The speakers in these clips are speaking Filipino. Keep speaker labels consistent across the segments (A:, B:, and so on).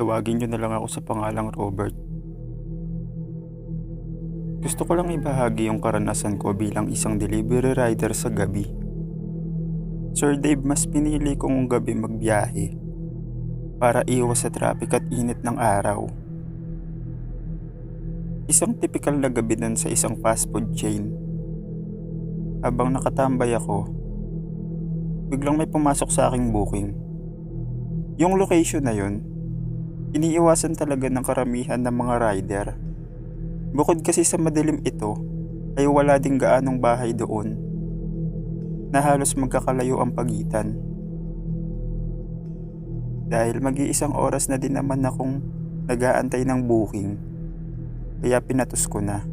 A: Tawagin niyo na lang ako sa pangalang Robert. Gusto ko lang ibahagi yung karanasan ko bilang isang delivery rider sa gabi. Sir Dave, mas pinili kong gabi magbiyahe para iwas sa traffic at init ng araw. Isang typical na gabi dun sa isang fast food chain. Habang nakatambay ako, biglang may pumasok sa aking booking. Yung location na yun, iniiwasan talaga ng karamihan ng mga rider. Bukod kasi sa madilim ito, ay wala ding gaanong bahay doon na halos magkakalayo ang pagitan. Dahil mag-iisang oras na din naman akong nag-aantay ng booking, kaya pinatos ko na.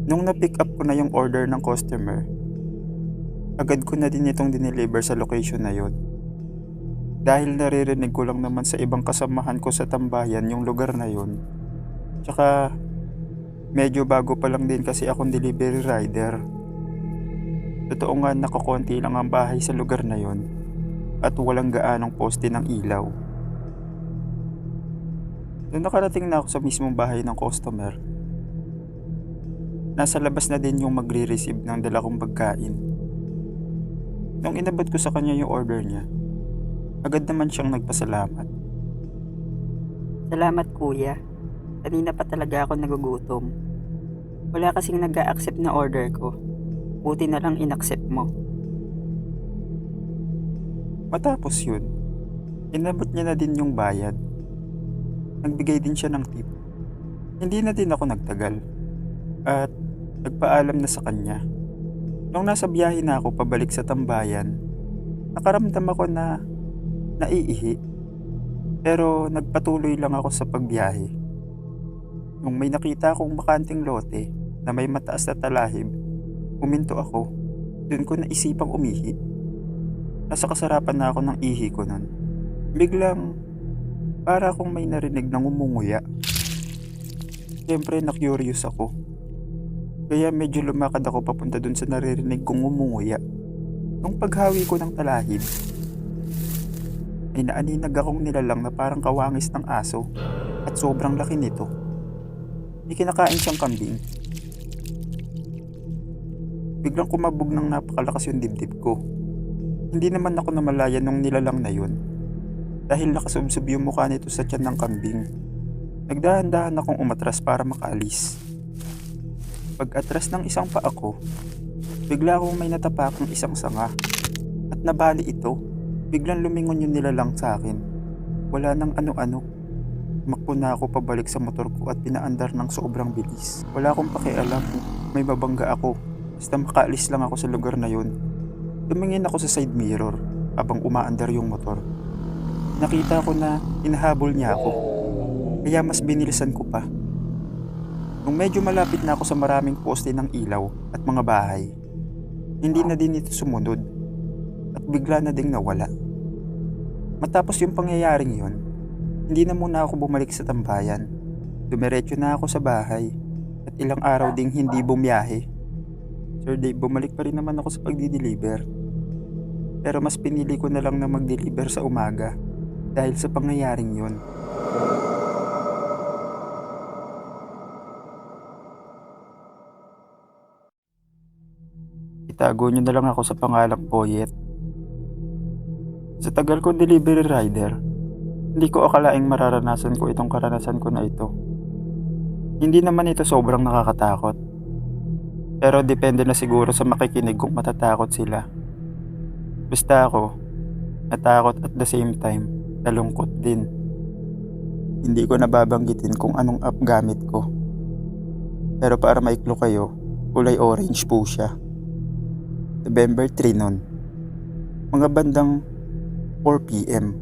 A: Nung na-pick up ko na yung order ng customer, agad ko na din itong dineliver sa location na yon. Dahil naririnig ko lang naman sa ibang kasamahan ko sa tambayan yung lugar na yon. Tsaka medyo bago pa lang din kasi akong delivery rider. Totoo nga nakakonti lang ang bahay sa lugar na yon at walang gaanong poste ng ilaw. Nung nakarating na ako sa mismong bahay ng customer, nasa labas na din yung magre-receive ng dala kong pagkain. Nung inabot ko sa kanya yung order niya, agad naman siyang nagpasalamat.
B: Salamat kuya. Kanina pa talaga ako nagugutom. Wala kasing nag-a-accept na order ko. Buti na lang in-accept mo.
A: Matapos yun, inabot niya na din yung bayad. Nagbigay din siya ng tip. Hindi na din ako nagtagal at nagpaalam na sa kanya. Nung nasa biyahe na ako pabalik sa tambayan, nakaramdam ako na naiihi. Pero nagpatuloy lang ako sa pagbiyahe. Nung may nakita akong bakanting lote na may mataas na talahib, huminto ako. Doon ko naisipang umihi. Nasa kasarapan na ako ng ihi ko nun. Biglang, para akong may narinig ng umunguya. Siyempre na-curious ako. Kaya medyo lumakad ako papunta dun sa naririnig kong umunguya. Nung paghawi ko ng talahib, ay naaninag akong nilalang na parang kawangis ng aso at sobrang laki nito. May kinakain siyang kambing. Biglang kumabog ng napakalakas yung dibdib ko. Hindi naman ako namalayan nung nilalang na yun dahil nakasubsob yung mukha nito sa tiyan ng kambing. Nagdahan-dahan akong umatras para makaalis. Pag-atras ng isang paa ko, bigla akong may natapakang isang sanga at nabali ito. Biglang lumingon yung nilalang sa akin. Wala nang ano-ano. Tumakbo na ako pabalik sa motor ko at pinaandar ng sobrang bilis. Wala akong pakialam kung may mabangga ako. Basta makaalis lang ako sa lugar na yun. Tumingin ako sa side mirror habang umaandar yung motor. Nakita ko na hinahabol niya ako. Kaya mas binilisan ko pa. Nung medyo malapit na ako sa maraming poste ng ilaw at mga bahay, hindi na din ito sumunod at bigla na ding nawala. Matapos yung pangyayaring yun, hindi na muna ako bumalik sa tambayan. Dumiretso na ako sa bahay at ilang araw ding hindi bumiyahe. Sir Dave, bumalik pa rin naman ako sa pagdi-deliver. Pero mas pinili ko na lang na mag-deliver sa umaga dahil sa pangyayaring yun. Itago niyo na lang ako sa pangalang Poyet. Sa tagal kong delivery rider, hindi ko akalaing mararanasan ko itong karanasan ko na ito. Hindi naman ito sobrang nakakatakot. Pero depende na siguro sa makikinig kung matatakot sila. Basta ako, natakot at the same time, nalungkot din. Hindi ko nababanggitin kung anong app gamit ko. Pero para maiklo kayo, kulay orange po siya. November 3 nun. Mga bandang 4 p.m.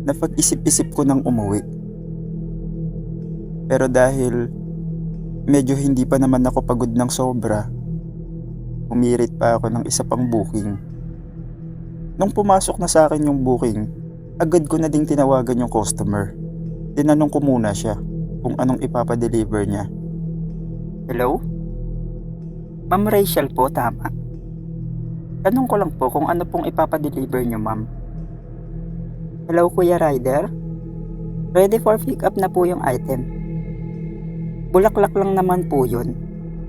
A: Napag-isip-isip ko nang umuwi. Pero dahil medyo hindi pa naman ako pagod ng sobra, umirit pa ako ng isa pang booking. Nung pumasok na sa akin yung booking, agad ko na ding tinawagan yung customer. Tinanong ko muna siya kung anong ipapadeliver niya.
B: Hello? Ma'am Rachel po, tama. Tanong ko lang po kung ano pong ipapadeliver nyo, ma'am. Hello, Kuya Rider? Ready for pick up na po yung item. Bulaklak lang naman po yun.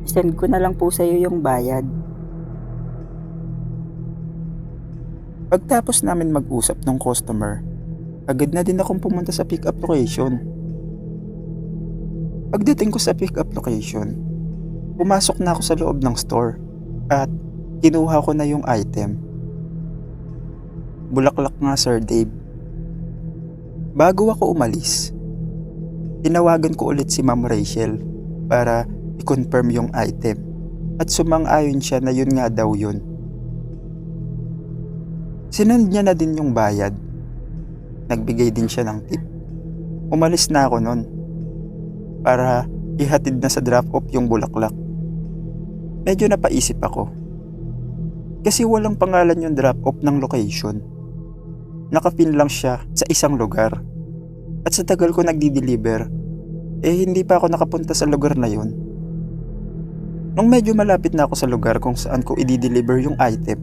B: Send ko na lang po sa iyo yung bayad.
A: Pagtapos namin mag-usap ng customer, agad na din akong pumunta sa pick-up location. Pagdating ko sa pick-up location, pumasok na ako sa loob ng store at kinuha ko na yung item. Bulaklak nga, Sir Dave. Bago ako umalis, tinawagan ko ulit si Ma'am Rachel para i-confirm yung item at sumang-ayon siya na yun nga daw yun. Sinend niya na din yung bayad. Nagbigay din siya ng tip. Umalis na ako nun para ihatid na sa drop-off yung bulaklak. Medyo napaisip ako kasi walang pangalan yung drop-off ng location. Nakapin lang siya sa isang lugar. At sa tagal ko nagdi-deliver, hindi pa ako nakapunta sa lugar na yun. Nung medyo malapit na ako sa lugar kung saan ko i-deliver yung item,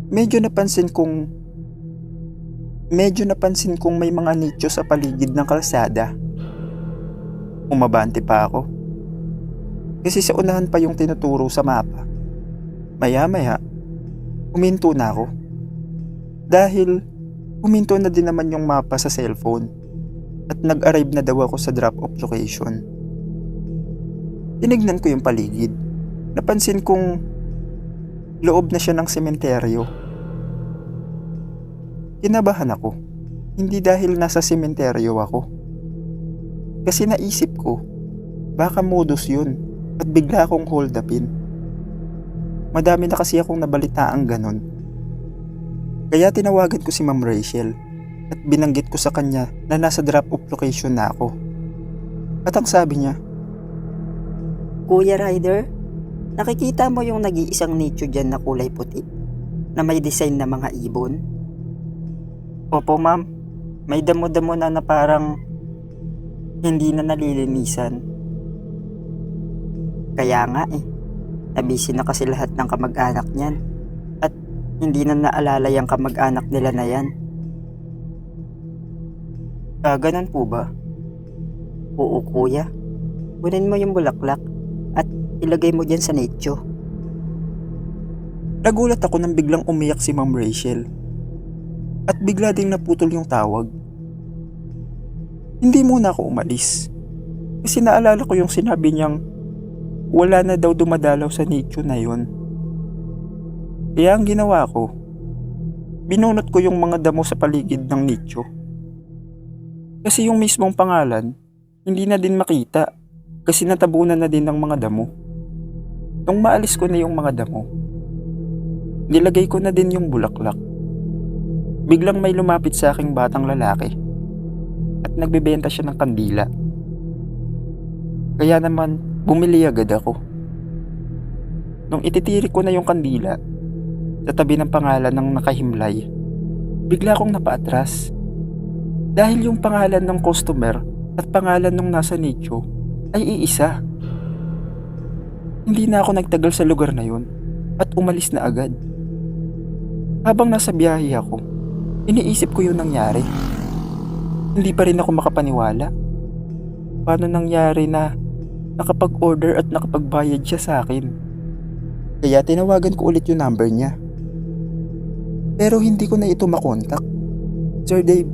A: medyo napansin kong may mga nicho sa paligid ng kalsada. Umabante pa ako kasi sa unahan pa yung tinuturo sa mapa. Maya-maya, huminto na ako dahil huminto na din naman yung mapa sa cellphone at nag-arrive na daw ako sa drop-off location. Tinignan ko yung paligid. Napansin kong loob na siya ng sementeryo. Kinabahan ako, hindi dahil nasa sementeryo ako. Kasi naisip ko, baka modus yun at bigla akong hold upin. Madami na kasi akong nabalitaang ganon. Kaya tinawagan ko si Ma'am Rachel at binanggit ko sa kanya na nasa drop-off location na ako. At ang sabi niya,
B: Kuya Rider, nakikita mo yung nag-iisang nicho dyan na kulay puti na may design na mga ibon? Opo ma'am, may damo-damo na parang hindi na nalilinisan. Kaya nga nabisi na kasi lahat ng kamag-anak niyan at hindi na naalala yung kamag-anak nila na yan. Ganun po ba? Oo kuya, kunin mo yung bulaklak at ilagay mo dyan sa nicho.
A: nagulat ako nang biglang umiyak si Ma'am Rachel. At bigla ding naputol yung tawag. Hindi muna ako umalis. Kasi naalala ko yung sinabi niyang wala na daw dumadalaw sa nicho na yun. Kaya ang ginawa ko, binunot ko yung mga damo sa paligid ng nicho. Kasi yung mismong pangalan, hindi na din makita kasi natabunan na din ng mga damo. Nung maalis ko na yung mga damo, nilagay ko na din yung bulaklak. Biglang may lumapit sa aking batang lalaki at nagbebenta siya ng kandila. Kaya naman bumili agad ako. Nung ititirik ko na yung kandila sa tabi ng pangalan ng nakahimlay, bigla akong napaatras. Dahil yung pangalan ng customer at pangalan ng nasa nicho ay iisa. Hindi na ako nagtagal sa lugar na yun at umalis na agad. Habang nasa biyahe ako, iniisip ko yung nangyari. Hindi pa rin ako makapaniwala. Paano nangyari na nakapag-order at nakapagbayad siya sa akin? Kaya tinawagan ko ulit yung number niya. Pero hindi ko na ito makontak. Sir Dave,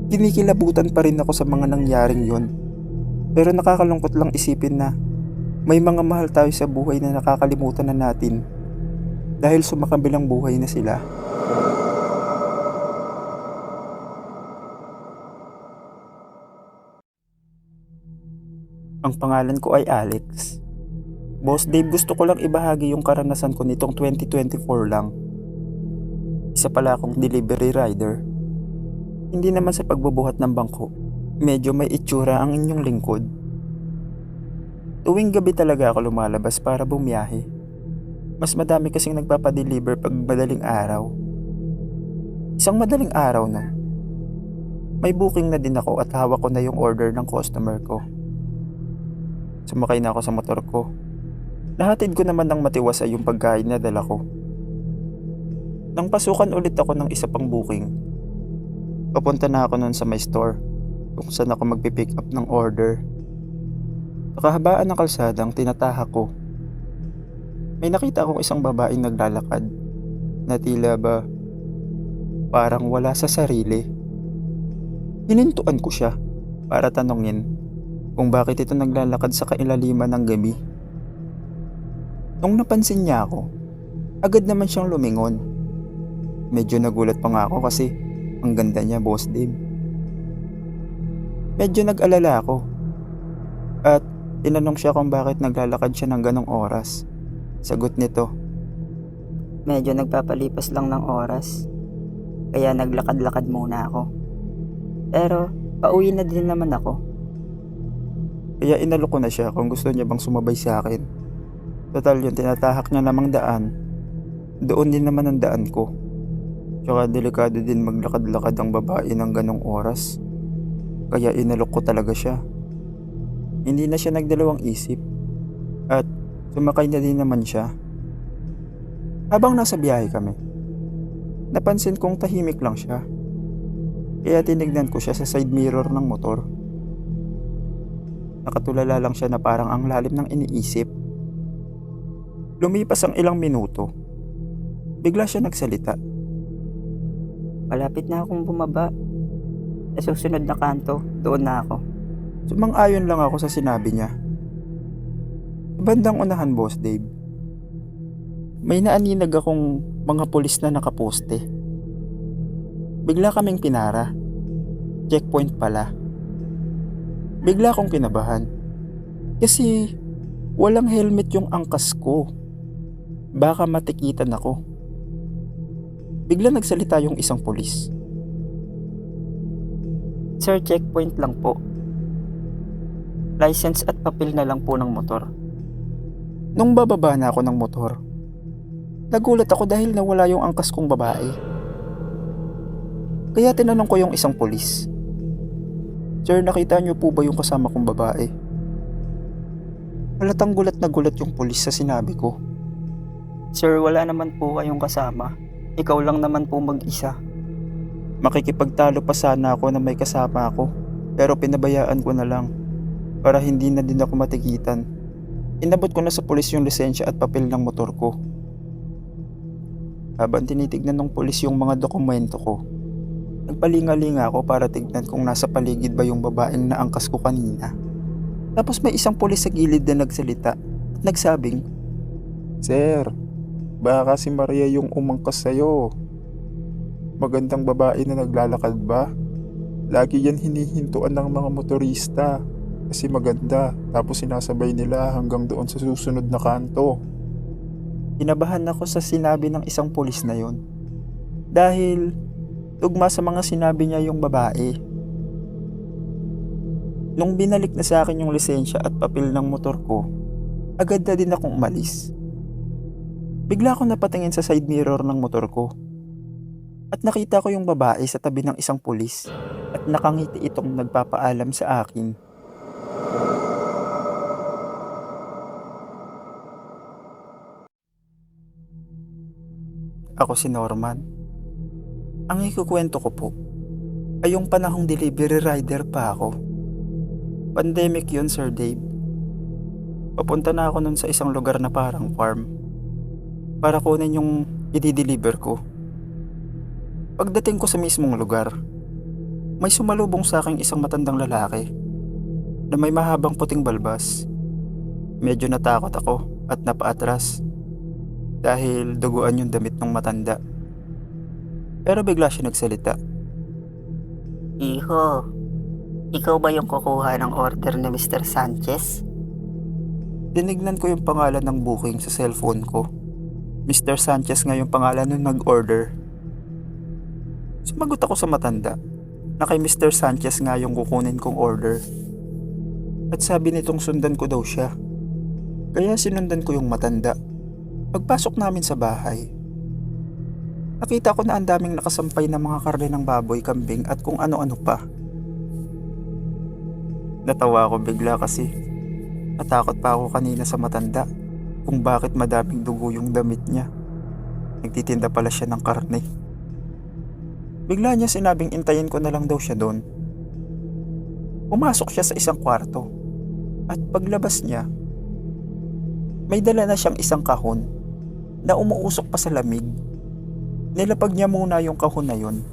A: kinikilabutan pa rin ako sa mga nangyaring yon. Pero nakakalungkot lang isipin na may mga mahal tayo sa buhay na nakakalimutan na natin dahil sumakabilang buhay na sila. Ang pangalan ko ay Alex. Boss Dave, gusto ko lang ibahagi yung karanasan ko nitong 2024 lang. Isa pala akong delivery rider. Hindi naman sa pagbubuhat ng bangko. Medyo may itsura ang inyong lingkod. Tuwing gabi talaga ako lumalabas para bumiyahe. Mas madami kasing nagpapadeliver pag madaling araw. Isang madaling araw na, may booking na din ako at hawak ko na yung order ng customer ko. Sumakay na ako sa motor ko. Nahatid ko naman ng matiwasay yung pagkain na dala ko. Nang pasukan ulit ako ng isa pang booking, Papunta na ako nun sa may store kung saan ako magpipick up ng order. Sa kahabaan ng kalsadang tinatahak ko, may nakita akong isang babaeng naglalakad na tila ba parang wala sa sarili. Hinintuan ko siya para tanungin kung bakit ito naglalakad sa kailaliman ng gabi. Nung napansin niya ako, agad naman siyang lumingon. Medyo nagulat pa nga ako kasi ang ganda niya, Boss Dave. Medyo nag-alala ako at tinanong siya kung bakit naglalakad siya ng ganong oras. Sagot nito,
B: Medyo nagpapalipas lang ng oras, kaya naglakad-lakad muna ako. Pero pauwi na din naman ako.
A: kaya inalok ko na siya kung gusto niya bang sumabay sa akin. Total yung tinatahak niya namang daan, doon din naman ang daan ko. Tsaka delikado din maglakad-lakad ang babae ng ganong oras. Kaya inalok ko talaga siya. Hindi na siya nagdalawang isip at sumakay na din naman siya. Habang nasa biyahe kami, napansin kong tahimik lang siya. Kaya tinignan ko siya sa side mirror ng motor. Nakatulala lang siya na parang ang lalim ng iniisip. Lumipas ang ilang minuto. Bigla siya nagsalita.
B: Malapit na akong bumaba. Sa susunod na kanto, doon na ako.
A: Sumang-ayon lang ako sa sinabi niya. Sa bandang unahan, Boss Dave, may naaninag akong mga pulis na nakaposte. Bigla kaming pinara. Checkpoint pala. Bigla akong kinabahan. Kasi walang helmet yung angkas ko. Baka matikitan ako. Bigla nagsalita yung isang pulis.
B: Sir, checkpoint lang po. License at papel na lang po ng motor.
A: Nung bababa na ako ng motor, nagulat ako dahil nawala yung angkas kong babae. Kaya tinanong ko yung isang pulis, Sir, nakita niyo po ba yung kasama kong babae? Halatang gulat na gulat yung pulis sa sinabi ko.
B: Sir, wala naman po kayong kasama. Ikaw lang naman po mag-isa.
A: Makikipagtalo pa sana ako na may kasama ako, pero pinabayaan ko na lang para hindi na din ako matikitan. Inabot ko na sa pulis yung lisensya at papel ng motor ko. Habang tinitignan ng pulis yung mga dokumento ko, nagpalinga-linga ako para tignan kung nasa paligid ba yung babaeng naangkas ko kanina. Tapos may isang pulis sa gilid na nagsalita at nagsabing, Sir, baka si Maria yung umangkas sa'yo. Magandang babae na naglalakad ba? Lagi yan hinihintuan ng mga motorista kasi maganda, tapos sinasabay nila hanggang doon sa susunod na kanto. Kinabahan ako sa sinabi ng isang pulis na yon dahil tugma sa mga sinabi niya yung babae. Nung binalik na sa akin yung lisensya at papel ng motor ko, agad na din akong umalis. Bigla akong napatingin sa side mirror ng motor ko at nakita ko yung babae sa tabi ng isang pulis at nakangiti itong nagpapaalam sa akin. Ako si Norman. Ang ikukwento ko po ay yung panahong delivery rider pa ako. Pandemic yun, Sir Dave. Papunta na ako nun sa isang lugar na parang farm para kunin yung i-deliver ko. Pagdating ko sa mismong lugar, may sumalubong sa akin isang matandang lalaki na may mahabang puting balbas. Medyo natakot ako at napaatras dahil duguan yung damit ng matanda. Pero bigla siya nagsalita.
B: Iho, ikaw ba yung kukuha ng order ni Mr. Sanchez?
A: Tinignan ko yung pangalan ng booking sa cellphone ko. Mr. Sanchez nga yung pangalan nung nag-order. Sumagot ako sa matanda na kay Mr. Sanchez nga yung kukunin kong order. At sabi nitong sundan ko daw siya. Kaya sinundan ko yung matanda. Pagpasok namin sa bahay, nakita ko na ang daming nakasampay na mga karne ng baboy, kambing at kung ano-ano pa. Natawa ako bigla kasi natakot pa ako kanina sa matanda kung bakit madaming dugo yung damit niya. Nagtitinda pala siya ng karne. Bigla niya sinabing intayin ko na lang daw siya doon. Pumasok siya sa isang kwarto at paglabas niya, may dala na siyang isang kahon na umuusok pa sa lamig. Nilapag niya muna yung kahon na yun.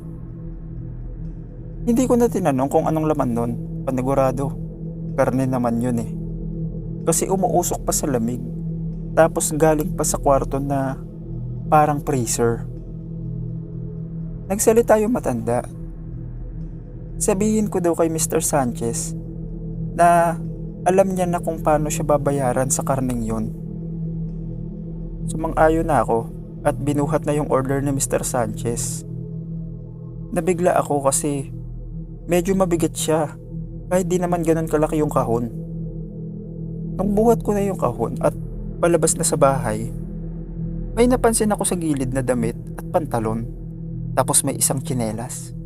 A: Hindi ko na tinanong kung anong laman nun. Panigurado, karne naman yun eh. Kasi umuusok pa sa lamig. Tapos galing pa sa kwarto na parang freezer. Nagsalita yung matanda. Sabihin ko daw kay Mr. Sanchez na alam niya na kung paano siya babayaran sa karneng yun. Sumang-ayon na ako at binuhat na yung order ni Mr. Sanchez. Nabigla ako kasi medyo mabigat siya kahit di naman ganun kalaki yung kahon. Nung buhat ko na yung kahon at palabas na sa bahay, may napansin ako sa gilid na damit at pantalon, tapos may isang tsinelas.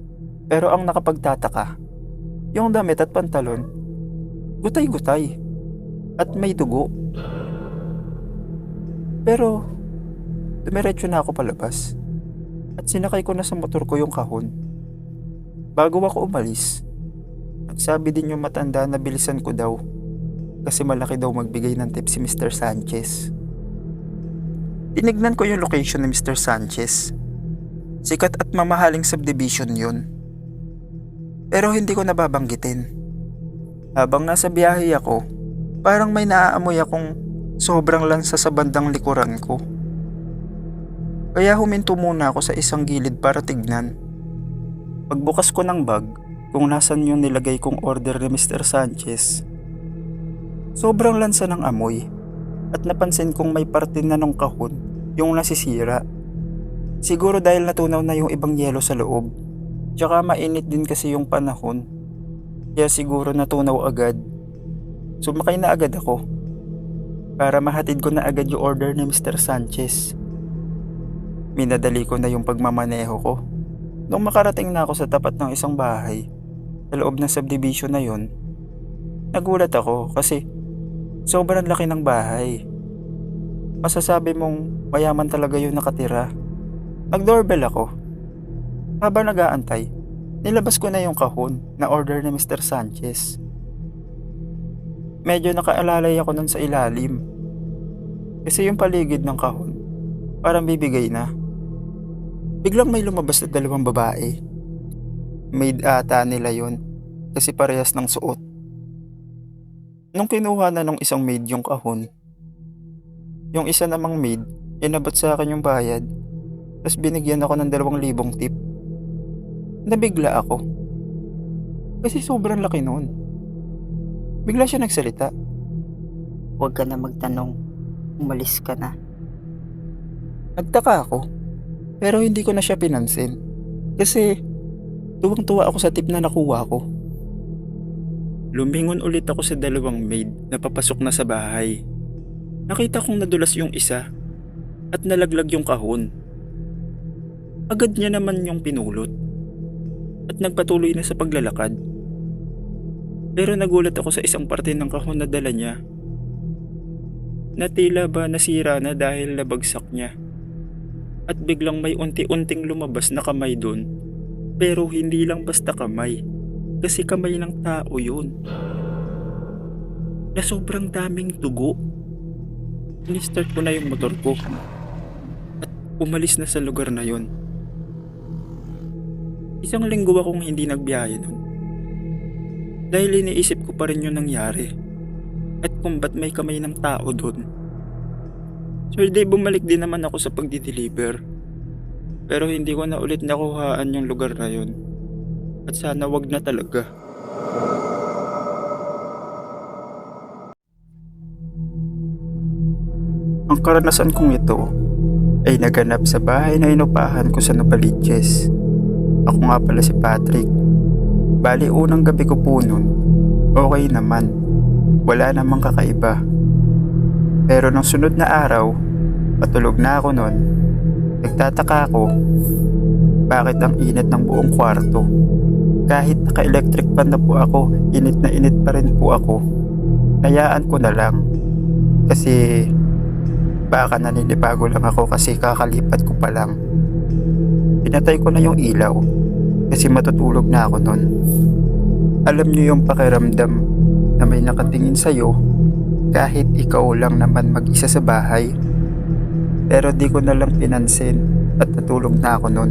A: Pero ang nakapagtataka, yung damit at pantalon, gutay-gutay at may dugo. Pero dumiretso na ako palabas at sinakay ko na sa motor ko yung kahon. Bago ako umalis, nagsabi din yung matanda na bilisan ko daw kasi malaki daw magbigay ng tip si Mr. Sanchez. Tinignan ko yung location ni Mr. Sanchez. Sikat at mamahaling subdivision yun. Pero hindi ko nababanggitin. Habang nasa biyahe ako, parang may naaamoy akong sobrang lansa sa bandang likuran ko. Kaya huminto muna ako sa isang gilid para tignan. Pagbukas ko ng bag, kung nasan yung nilagay kong order ni Mr. Sanchez, sobrang lansa ng amoy at napansin kong may parte na ng kahon yung nasisira. Siguro dahil natunaw na yung ibang yelo sa loob. Tsaka mainit din kasi yung panahon, kaya siguro natunaw agad. Sumakay na agad ako para mahatid ko na agad yung order ni Mr. Sanchez. Minadali ko na yung pagmamaneho ko. Nung makarating na ako sa tapat ng isang bahay sa loob ng subdivision na yon, nagulat ako kasi sobrang laki ng bahay. Masasabi mong mayaman talaga yung nakatira. Nag-doorbell ako. Habang nag-aantay, nilabas ko na yung kahon na order ni Mr. Sanchez. Medyo nakaalalay ako nun sa ilalim. Kasi yung paligid ng kahon, parang bibigay na. Biglang may lumabas na dalawang babae. Maid ata nila yun, kasi parehas ng suot. Nung kinuha na ng isang maid yung kahon, yung isa namang maid, inabot sa akin yung bayad, tapos binigyan ako ng 2,000 tip. Nabigla ako. Kasi sobrang laki noon. Bigla siya nagsalita.
B: Huwag ka na magtanong. Umalis ka na.
A: Nagtaka ako. Pero hindi ko na siya pinansin. Kasi tuwang-tuwa ako sa tip na nakuha ko. Lumingon ulit ako sa dalawang maid na papasok na sa bahay. Nakita kong nadulas yung isa at nalaglag yung kahon. Agad niya naman yung pinulot at nagpatuloy na sa paglalakad. Pero nagulat ako sa isang parte ng kahon na dala niya na tila ba nasira na dahil nabagsak niya. At biglang may unti-unting lumabas na kamay doon. Pero hindi lang basta kamay, kasi kamay ng tao yun. Na sobrang daming dugo. Ini-start ko na yung motor ko at umalis na sa lugar na yun. Isang linggo akong hindi nagbiyahe nun. Dahil iniisip ko pa rin yung nangyari at kung ba't may kamay ng tao doon. Sure day bumalik din naman ako sa pagdi-deliver. Pero hindi ko na ulit nakuhaan yung lugar na yun. At sana wag na talaga. Ang karanasan kong ito ay naganap sa bahay na inupahan ko sa Novaliches. Ako nga pala si Patrick. Bali unang gabi ko po nun, okay naman. Wala namang kakaiba. Pero nung sunod na araw, patulog na ako nun. Nagtataka ako, bakit ang init ng buong kwarto? Kahit naka-electric fan na po ako, init na init pa rin po ako. Hayaan ko na lang. Kasi baka naninibago lang ako kasi kakalipat ko pa lang. Pinatay ko na yung ilaw kasi matutulog na ako nun. Alam niyo yung pakiramdam na may nakatingin sa'yo kahit ikaw lang naman mag-isa sa bahay. Pero di ko na lang pinansin at natulog na ako nun.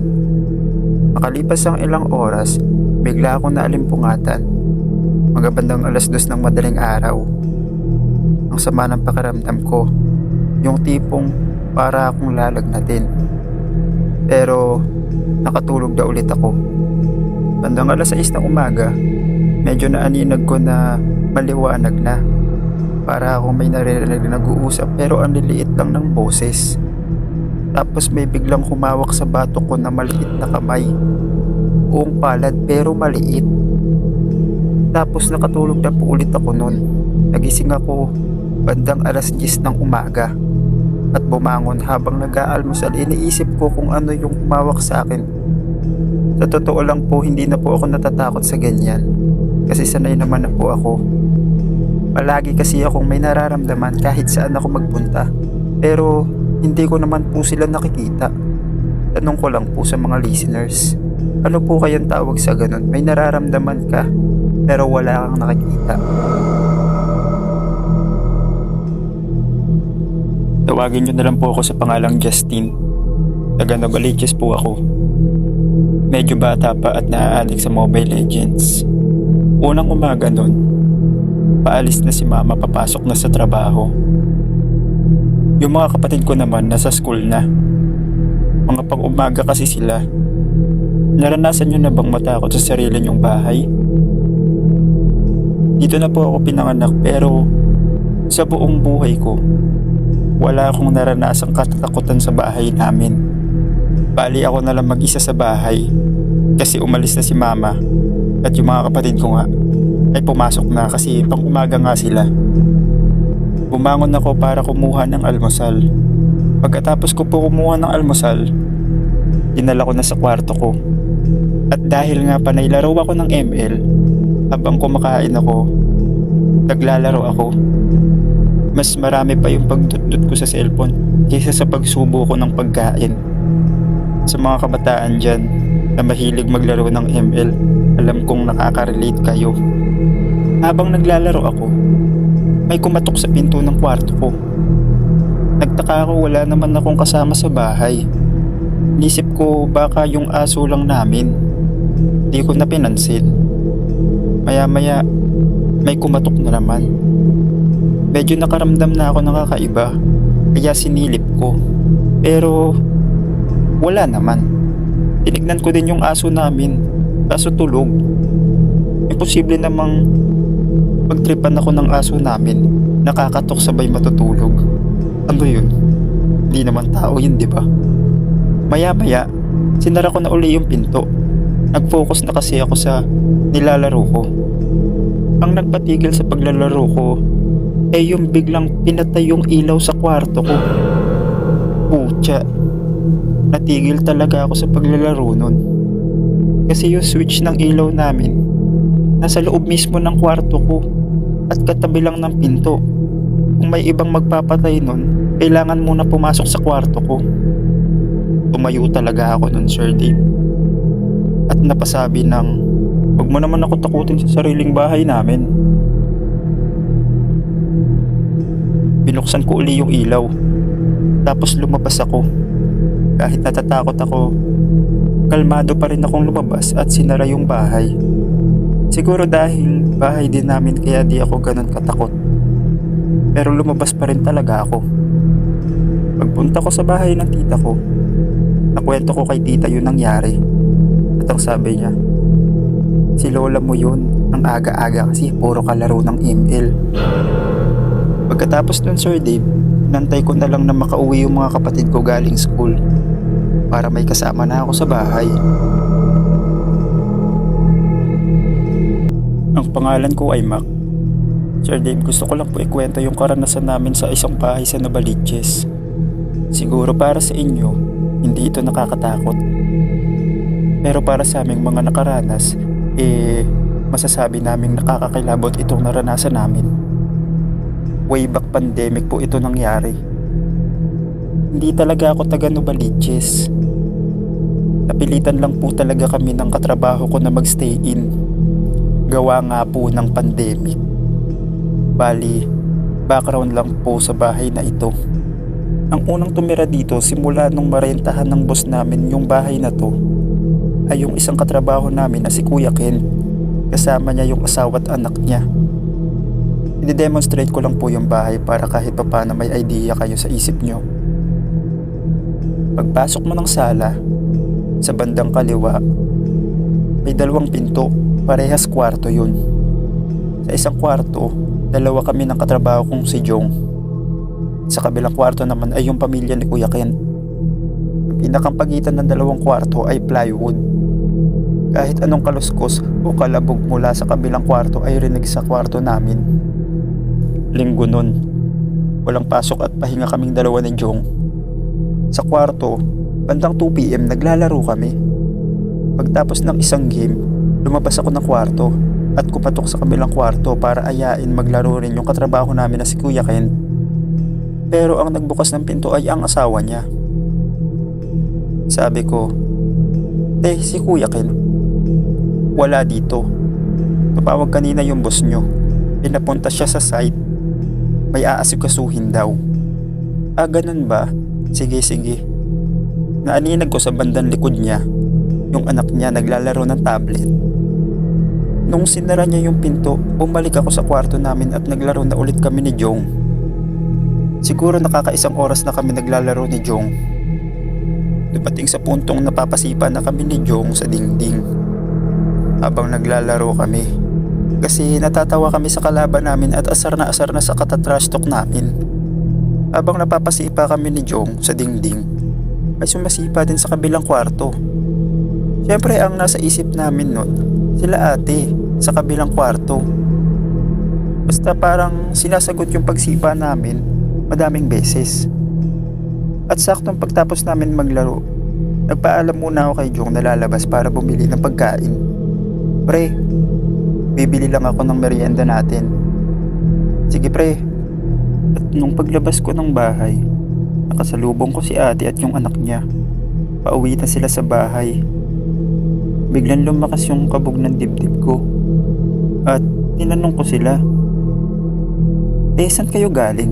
A: Makalipas ang ilang oras, bigla akong naalimpungatan. Mga bandang 2:00 ng madaling araw. Ang sama ng pakiramdam ko, yung tipong para akong lalagnatin. Pero nakatulog na ulit ako. Bandang 6:00 ng umaga, medyo naaninag ko na maliwanag na. Para akong may naririnig na nag-uusap pero ang liliit lang ng boses. Tapos may biglang humawak sa batok ko na maliit na kamay. Buong palad pero maliit. Tapos nakatulog na po ulit ako nun. Nagising ako bandang 10:00 ng umaga. At bumangon habang nag-aalmusal, iniisip ko kung ano yung humawak sa akin. Sa totoo lang po, hindi na po ako natatakot sa ganyan. Kasi sanay naman na po ako. Palagi kasi akong may nararamdaman kahit saan ako magpunta. Pero hindi ko naman po sila nakikita. Tanong ko lang po sa mga listeners, ano po kayang tawag sa ganun? May nararamdaman ka pero wala kang nakikita. Tawagin nyo na lang po ako sa pangalang Justin. Taga Novaliches po ako. Medyo bata pa at naaadik sa Mobile Legends. Unang umaga nun, paalis na si mama, papasok na sa trabaho. Yung mga kapatid ko naman nasa school na. Mga pang-umaga kasi sila. Naranasan nyo na bang matakot sa sarili nyong bahay? Dito na po ako pinanganak pero sa buong buhay ko, wala akong naranasang katatakutan sa bahay namin. Bali ako na lang mag-isa sa bahay kasi umalis na si mama at yung mga kapatid ko nga ay pumasok na kasi pang-umaga nga sila. Bumangon ako para kumuha ng almusal. Pagkatapos ko po kumuha ng almusal, dinala ko na sa kwarto ko. At dahil nga panay laro ako ng ML, habang kumakain ako, naglalaro ako. Mas marami pa yung pagdutdut ko sa cellphone kaysa sa pagsubo ko ng pagkain. Sa mga kabataan dyan na mahilig maglaro ng ML, alam kong nakaka-relate kayo. Habang naglalaro ako, may kumatok sa pinto ng kwarto ko. Nagtaka ako, wala naman akong kasama sa bahay. Nisip ko baka yung aso lang namin. Di ko na pinansin. Maya-maya, may kumatok na naman. Medyo nakaramdam na ako nakakaiba, kaya sinilip ko. Pero wala naman. Tinignan ko din yung aso namin, kaso tulog. Imposible namang pagtripan ako ng aso namin, nakakatok sabay matutulog. Ano yun? Hindi naman tao yun, di ba? Maya-maya, sinara ko na uli yung pinto. Nag-focus na kasi ako sa nilalaro ko. Ang nagpatigil sa paglalaro ko ay yung biglang pinatay yung ilaw sa kwarto ko. Putya, natigil talaga ako sa paglalaro nun. Kasi yung switch ng ilaw namin nasa loob mismo ng kwarto ko at katabi lang ng pinto. Kung may ibang magpapatay nun, kailangan muna pumasok sa kwarto ko. Tumayo talaga ako nun, Sir Dave. At napasabi ng, "Huwag mo naman ako takutin sa sariling bahay namin." Binuksan ko uli yung ilaw. Tapos lumabas ako. Kahit natatakot ako, kalmado pa rin akong lumabas at sinara yung bahay. Siguro dahil bahay din namin kaya di ako ganun katakot. Pero lumabas pa rin talaga ako. Pagpunta ko sa bahay ng tita ko, nakwento ko kay tita yun nangyari. At ang sabi niya, "Si lola mo yun, ang aga-aga kasi puro kalaro ng ML." Pagkatapos nun, Sir Dave, nantay ko na lang na makauwi yung mga kapatid ko galing school para may kasama na ako sa bahay. Ang pangalan ko ay Mac. Sir Dave, gusto ko lang po ikwento yung karanasan namin sa isang bahay sa Novaliches. Siguro para sa inyo, hindi ito nakakatakot. Pero para sa aming mga nakaranas, masasabi naming nakakakilabot itong naranasan namin. Way back pandemic po ito nangyari. Hindi talaga ako taga Novaliches. Napilitan lang po talaga kami ng katrabaho ko na magstay in. Gawa nga po ng pandemic. Bali, background lang po sa bahay na ito. Ang unang tumira dito simula nung marentahan ng boss namin yung bahay na to ay yung isang katrabaho namin na si Kuya Ken. Kasama niya yung asawa at anak niya. I-demonstrate ko lang po yung bahay para kahit papaano may idea kayo sa isip nyo. Pagpasok mo ng sala, sa bandang kaliwa, may dalawang pinto, parehas kwarto yun. Sa isang kwarto, dalawa kami ng katrabaho kong si Jong. Sa kabilang kwarto naman ay yung pamilya ni Kuya Ken. Ang pinakang pagitan ng dalawang kwarto ay plywood. Kahit anong kaluskos o kalabog mula sa kabilang kwarto ay rinig sa kwarto namin. Linggo nun, walang pasok at pahinga kaming dalawa ni Jong. Sa kwarto, bandang 2 PM naglalaro kami. Pagtapos ng isang game, lumabas ako ng kwarto at kumatok sa kabilang kwarto para ayain maglaro rin yung katrabaho namin na si Kuya Ken. Pero ang nagbukas ng pinto ay ang asawa niya. Sabi ko, si Kuya Ken. Wala dito. Tumawag kanina yung boss nyo. Pinapunta siya sa site. May aasikasuhin daw. Ganun ba? Sige. Naaninag ko sa bandang likod niya. Yung anak niya naglalaro ng tablet. Nung sinara niya yung pinto, bumalik ako sa kwarto namin at naglaro na ulit kami ni Jong. Siguro nakakaisang oras na kami naglalaro ni Jong. Dumating sa puntong napapasipa na kami ni Jong sa dingding. Habang naglalaro kami. Kasi natatawa kami sa kalaban namin at asar na sa katatrash talk namin. Habang napapasipa kami ni Jong sa dingding, ay sumasipa din sa kabilang kwarto. Siyempre ang nasa isip namin nun, sila ate sa kabilang kwarto. Basta parang sinasagot yung pagsipa namin madaming beses. At saktong pagtapos namin maglaro, nagpaalam muna ako kay Jong na lalabas para bumili ng pagkain. Pre, bibili lang ako ng merienda natin. Sige pre. At nung paglabas ko ng bahay, nakasalubong ko si ate at yung anak niya. Pauwi na sila sa bahay. Biglang lumakas yung kabog ng dibdib ko. At tinanong ko sila, saan kayo galing?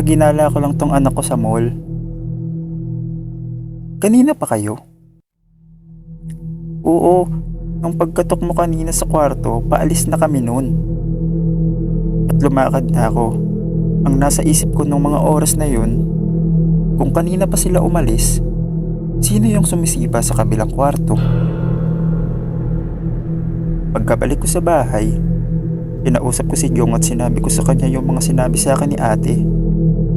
A: Ginala ko lang tong anak ko sa mall. Kanina pa kayo? Oo, nung pagkatok mo kanina sa kwarto, paalis na kami noon. At lumakad na ako. Ang nasa isip ko nung mga oras na yun, kung kanina pa sila umalis, sino yung sumisipa sa kabilang kwarto? Pagkabalik ko sa bahay, kinausap ko si Jong at sinabi ko sa kanya yung mga sinabi sa akin ni ate.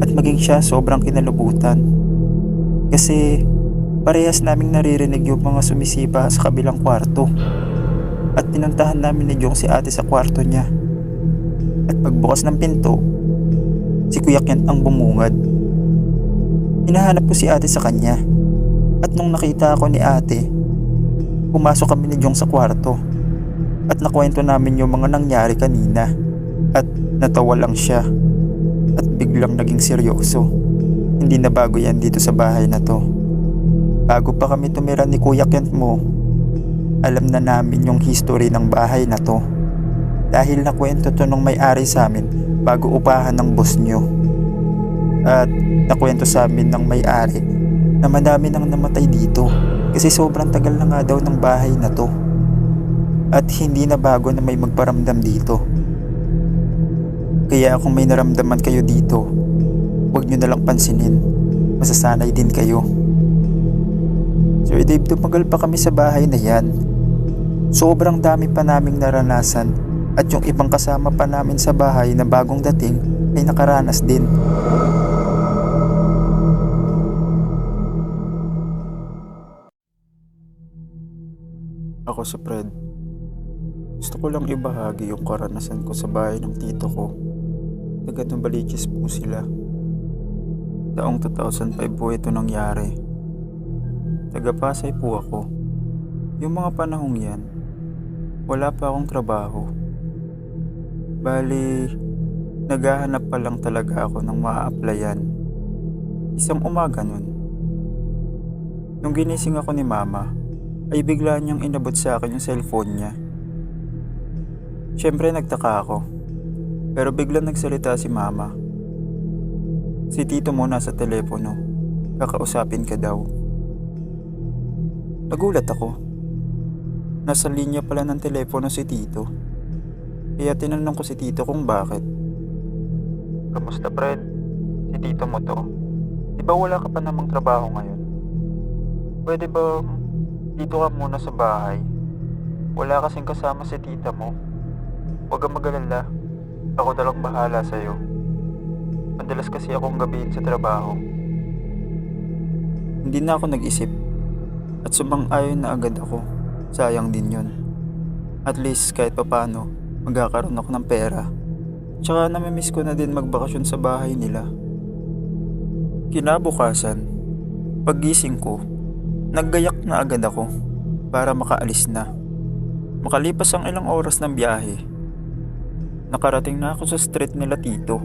A: At maging siya sobrang kinalubutan. Kasi parehas naming naririnig yung mga sumisipa sa kabilang kwarto. At pinuntahan namin ni Jong si ate sa kwarto niya. At pagbukas ng pinto, si Kuya Ken ang bumungad. Hinahanap ko si ate sa kanya. At nung nakita ako ni ate, pumasok kami ni Jong sa kwarto. At nakwento namin yung mga nangyari kanina. At natawa lang siya. At biglang naging seryoso. Hindi na bago yan dito sa bahay na to. Bago pa kami tumira ni Kuya Kent mo, alam na namin yung history ng bahay na to. Dahil nakwento to nung may-ari sa amin bago upahan ng boss nyo. At nakwento sa amin ng may-ari na madami nang namatay dito kasi sobrang tagal na nga daw ng bahay na to. At hindi na bago na may magparamdam dito. Kaya kung may naramdaman kayo dito, huwag nyo nalang pansinin. Masasanay din kayo. Sir Dave, tumagal pa kami sa bahay na yan. Sobrang dami pa naming naranasan at yung ibang kasama pa namin sa bahay na bagong dating ay nakaranas din. Ako si Fred. Gusto ko lang ibahagi yung karanasan ko sa bahay ng tito ko. Taga Novaliches po sila. Taong 2005 po ito nangyari. Taga Pasay po ako. Yung mga panahong yan, wala pa akong trabaho. Bali, naghahanap pa lang talaga ako ng maa-applyan. Isang umaga nun, Nung ginising ako ni mama, ay bigla niyang inabot sa akin yung cellphone niya. Siyempre nagtaka ako, pero biglang nagsalita si mama. Si tito mo nasa telepono, kakausapin ka daw. Nagulat ako. Nasa linya pala ng telepono si tito. Kaya tinanong ko si tito kung bakit. Kamusta, Fred? Si tito mo to. Di ba wala ka pa namang trabaho ngayon? Pwede ba dito ka muna sa bahay? Wala kasing kasama si tita mo. Huwag kang mag-alala. Ako na lang bahala sa'yo. Madalas kasi akong gabihin sa trabaho. Hindi na ako nag-isip. At sumang-ayon na agad ako. Sayang din yun. At least kahit papano, magkakaroon ako ng pera. Tsaka namimiss ko na din magbakasyon sa bahay nila. Kinabukasan, paggising ko, naggayak na agad ako para makaalis na. Makalipas ang ilang oras ng biyahe, nakarating na ako sa street nila tito.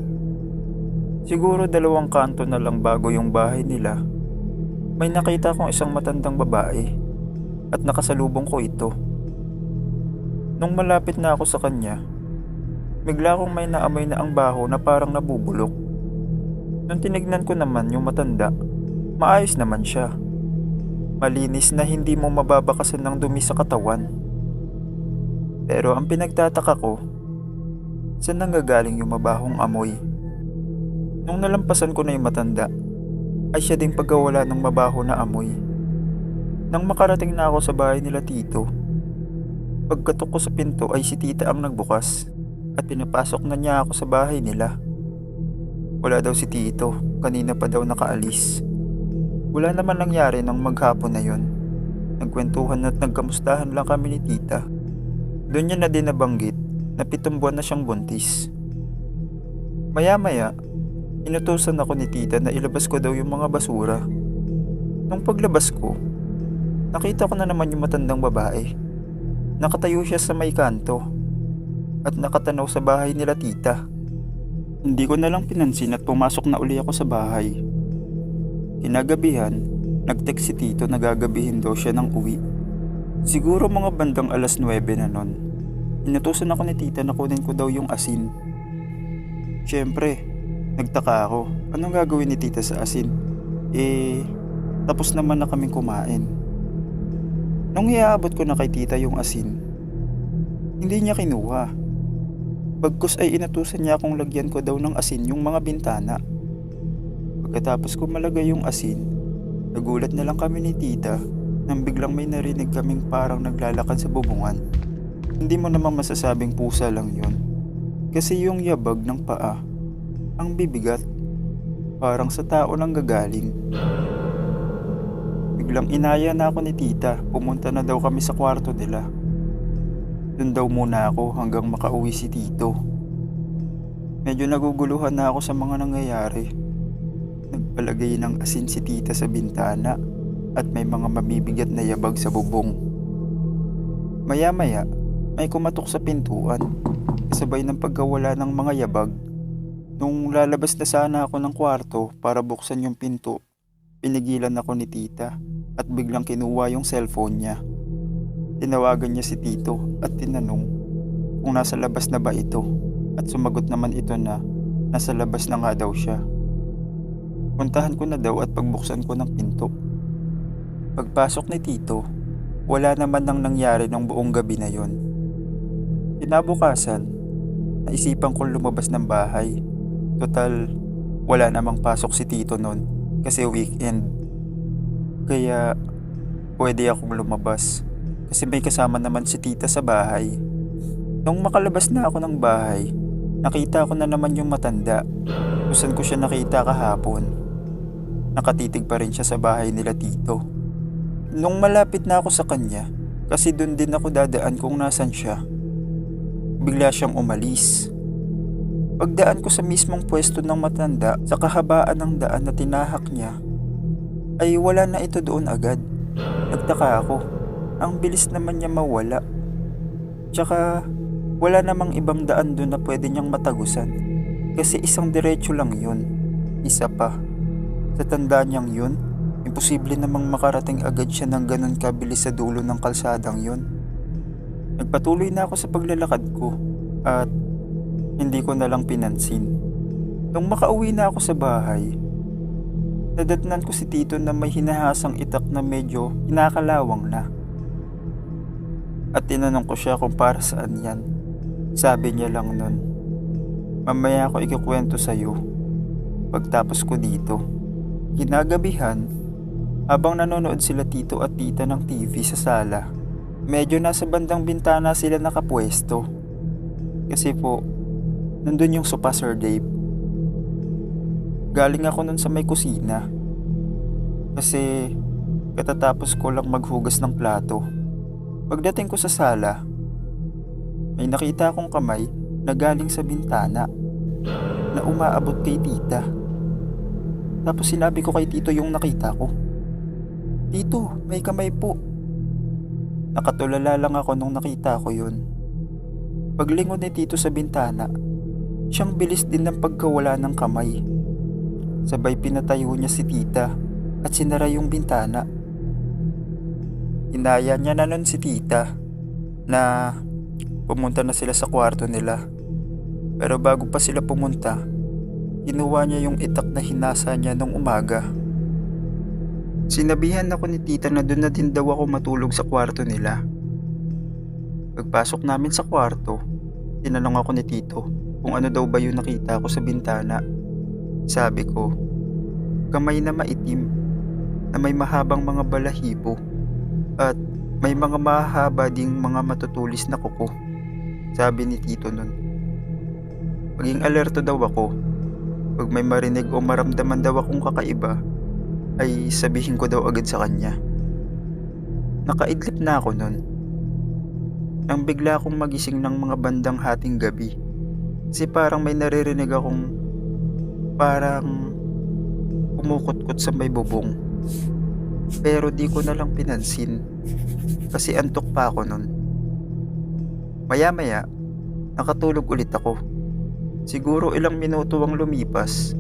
A: Siguro 2 kanto na lang bago yung bahay nila. May nakita akong isang matandang babae at nakasalubong ko ito. Nung malapit na ako sa kanya, bigla akong may naamoy na ang baho na parang nabubulok. Nung tinignan ko naman yung matanda, maayos naman siya. Malinis na hindi mo mababakasan ng dumi sa katawan. Pero ang pinagtataka ko, saan nanggagaling yung mabahong amoy? Nung nalampasan ko na yung matanda, ay siya ding pagkawala ng mabaho na amoy. Nang makarating na ako sa bahay nila tito, pagkatok ko sa pinto ay si tita ang nagbukas at pinapasok na niya ako sa bahay nila. Wala daw si tito, kanina pa daw nakaalis. Wala naman nangyari nang maghapon na yon. Nagkwentuhan at nagkamustahan lang kami ni tita. Doon niya na din nabanggit na 7 buwan na siyang buntis. Maya-maya, inutusan ako ni tita na ilabas ko daw yung mga basura. Nung paglabas ko, nakita ko na naman yung matandang babae. Nakatayo siya sa may kanto at nakatanaw sa bahay nila tita. Hindi ko na lang pinansin at pumasok na uli ako sa bahay. Kinagabihan, nag-text si tito na gagabihin daw siya ng uwi. Siguro mga bandang 9:00 na nun. Inutusan ako ni tita na kunin ko daw yung asin. Siyempre, nagtaka ako. Anong gagawin ni tita sa asin? Tapos naman na kaming kumain. Nung iaabot ko na kay tita yung asin, hindi niya kinuha. Bagkus ay inutusan niya akong lagyan ko daw ng asin yung mga bintana. Pagkatapos ko malagay yung asin, nagulat na lang kami ni tita nang biglang may narinig kaming parang naglalakad sa bubungan. Hindi mo namang masasabing pusa lang yun. Kasi yung yabag ng paa, ang bibigat, parang sa tao lang gagaling. Biglang inaya na ako ni tita, pumunta na daw kami sa kwarto nila. Doon daw muna ako hanggang makauwi si tito. Medyo naguguluhan na ako sa mga nangyayari. Nagpalagay ng asin si tita sa bintana at may mga mabibigat na yabag sa bubong. Maya-maya, may kumatok sa pintuan, kasabay ng pagkawala ng mga yabag. Nung lalabas na sana ako ng kwarto para buksan yung pinto, pinigilan ako ni tita at biglang kinuha yung cellphone niya. Tinawagan niya si tito at tinanong kung nasa labas na ba ito at sumagot naman ito na nasa labas na nga daw siya. Puntahan ko na daw at pagbuksan ko ng pinto. Pagpasok ni tito, wala naman nang nangyari ng buong gabi na yon. Kinabukasan, naisipan kong lumabas ng bahay. Total, wala namang pasok si tito noon kasi weekend. Kaya, pwede akong lumabas kasi may kasama naman si tita sa bahay. Nung makalabas na ako ng bahay, nakita ko na naman yung matanda. Kung saan ko siya nakita kahapon. Nakatitig pa rin siya sa bahay nila tito. Nung malapit na ako sa kanya, kasi doon din ako dadaan kung nasan siya, bigla siyang umalis. Pagdaan ko sa mismong pwesto ng matanda sa kahabaan ng daan na tinahak niya, ay wala na ito doon agad. Nagtaka ako, ang bilis naman niya mawala. Tsaka wala namang ibang daan doon na pwede niyang matagusan. Kasi isang diretso lang yun. Isa pa, sa tanda niyang yun, Imposible namang makarating agad siya ng ganun kabilis sa dulo ng kalsadang yon. Nagpatuloy na ako sa paglalakad ko at hindi ko na lang pinansin. Nung makauwi na ako sa bahay, nadatnan ko si Tito na may hinahasang itak na medyo kinakalawang na. At tinanong ko siya kung para saan yan. Sabi niya lang nun, mamaya ako ikikwento sa'yo pagtapos ko dito. Kinagabihan, habang nanonood sila Tito at Tita ng TV sa sala, medyo nasa bandang bintana sila nakapwesto. Kasi po, nandun yung sopa, Sir Dave. Galing ako nun sa may kusina. Kasi katatapos ko lang maghugas ng plato. Pagdating ko sa sala, may nakita akong kamay na galing sa bintana na umaabot kay Tita. Tapos sinabi ko kay Tito yung nakita ko. Tito, may kamay po. Nakatulala lang ako nung nakita ko yun. Paglingon ni Tito sa bintana, siyang bilis din ng pagkawala ng kamay. Sabay pinatayo niya si Tita at sinara yung bintana. Inaya niya na nun si Tita na pumunta na sila sa kwarto nila. Pero bago pa sila pumunta, kinuha niya yung itak na hinasa niya nung umaga. Sinabihan ako ni Tita na doon na din daw ako matulog sa kwarto nila. Pagpasok namin sa kwarto, tinanong ako ni Tito kung ano daw ba yung nakita ko sa bintana. Sabi ko, kamay na maitim na may mahabang mga balahibo at may mga mahaba ding mga matutulis na kuko. Sabi ni Tito nun. Maging alerto daw ako. Pag may marinig o maramdaman daw akong kakaiba, ay sabihin ko daw agad sa kanya. Nakaidlip na ako nun. Nang bigla akong magising ng mga bandang hating gabi. Kasi parang may naririnig akong parang kumukutkot sa may bubong. Pero di ko na lang pinansin kasi antok pa ako nun. Maya-maya, nakatulog ulit ako. Siguro ilang minuto ang lumipas.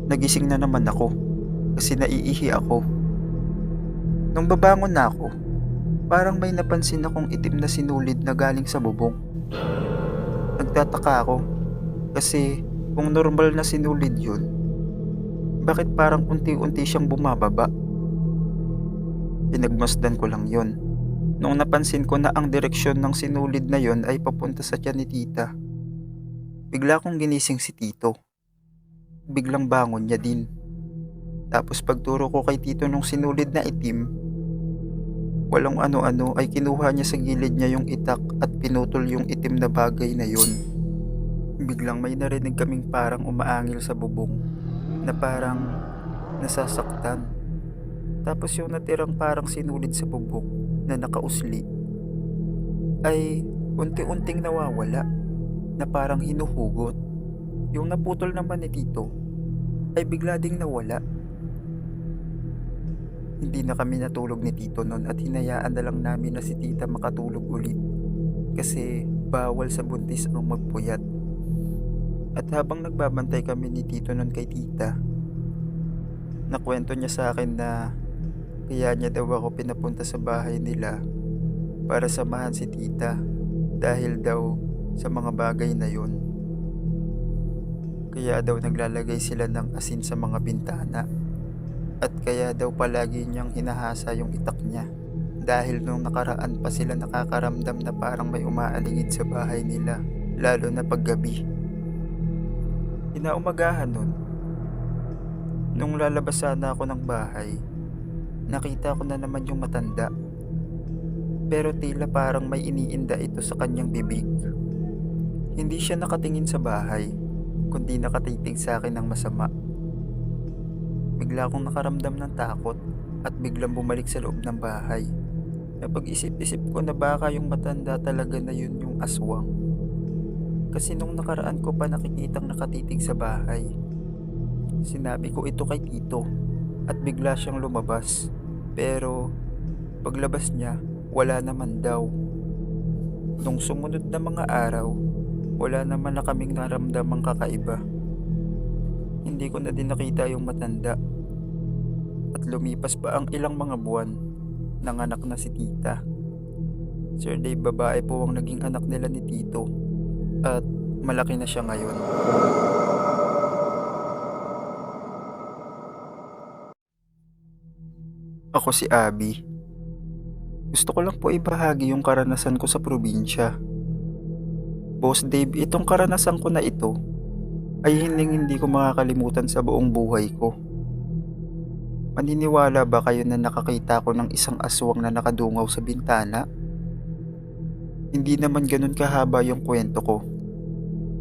A: Nagising na naman ako kasi naiihi ako. Nung babangon na ako, parang may napansin akong itim na sinulid na galing sa bubong. Nagtataka ako kasi kung normal na sinulid yun, bakit parang unti-unti siyang bumababa? Pinagmasdan ko lang yun. Nung napansin ko na ang direksyon ng sinulid na yun ay papunta sa tiyan ni Tita, bigla kong ginising si Tito. Biglang bangon niya din. Tapos pagturo ko kay Tito nung sinulid na itim, walang ano-ano ay kinuha niya sa gilid niya yung itak at pinutol yung itim na bagay na yun. Biglang may narinig kaming parang umaangil sa bubong na parang nasasaktan. Tapos yung natirang parang sinulid sa bubong na nakausli ay unti-unting nawawala na parang hinuhugot. Yung naputol naman ni Tito ay bigla ding nawala. Hindi na kami natulog ni Tito noon at hinayaan na lang namin na si Tita makatulog ulit kasi bawal sa buntis ang magpuyat. At habang nagbabantay kami ni Tito noon kay Tita, nakwento niya sa akin na kaya niya daw ako pinapunta sa bahay nila para samahan si Tita dahil daw sa mga bagay na yun. Kaya daw naglalagay sila ng asin sa mga bintana at kaya daw palagi niyang hinahasa yung itak niya dahil nung nakaraan pa sila nakakaramdam na parang may umaalingid sa bahay nila, lalo na paggabi. Inaumagahan nun, nung lalabas sana ako ng bahay, nakita ko na naman yung matanda. Pero tila parang may iniinda ito sa kanyang bibig. Hindi siya nakatingin sa bahay, kundi nakatitig sa akin ng masama. Bigla akong nakaramdam ng takot at biglang bumalik sa loob ng bahay. Napag-isip-isip ko na baka yung matanda talaga na yun yung aswang. Kasi nung nakaraan ko pa nakikitang nakatitig sa bahay. Sinabi ko ito kay Tito at bigla siyang lumabas. Pero paglabas niya, wala naman daw. Nung sumunod na mga araw, wala naman na kaming naramdamang kakaiba. Hindi ko na din nakita yung matanda. At At lumipas pa ang ilang mga buwan, nanganak na si tita. Sir Dave, babae po ang naging anak nila ni Tito. At malaki na siya ngayon. Ako si Abby. Gusto ko lang po ibahagi yung karanasan ko sa probinsya. Boss Dave, itong karanasan ko na ito ay hindi ko makakalimutan sa buong buhay ko. Maniniwala ba kayo na nakakita ko ng isang aswang na nakadungaw sa bintana? Hindi naman ganun kahaba yung kwento ko.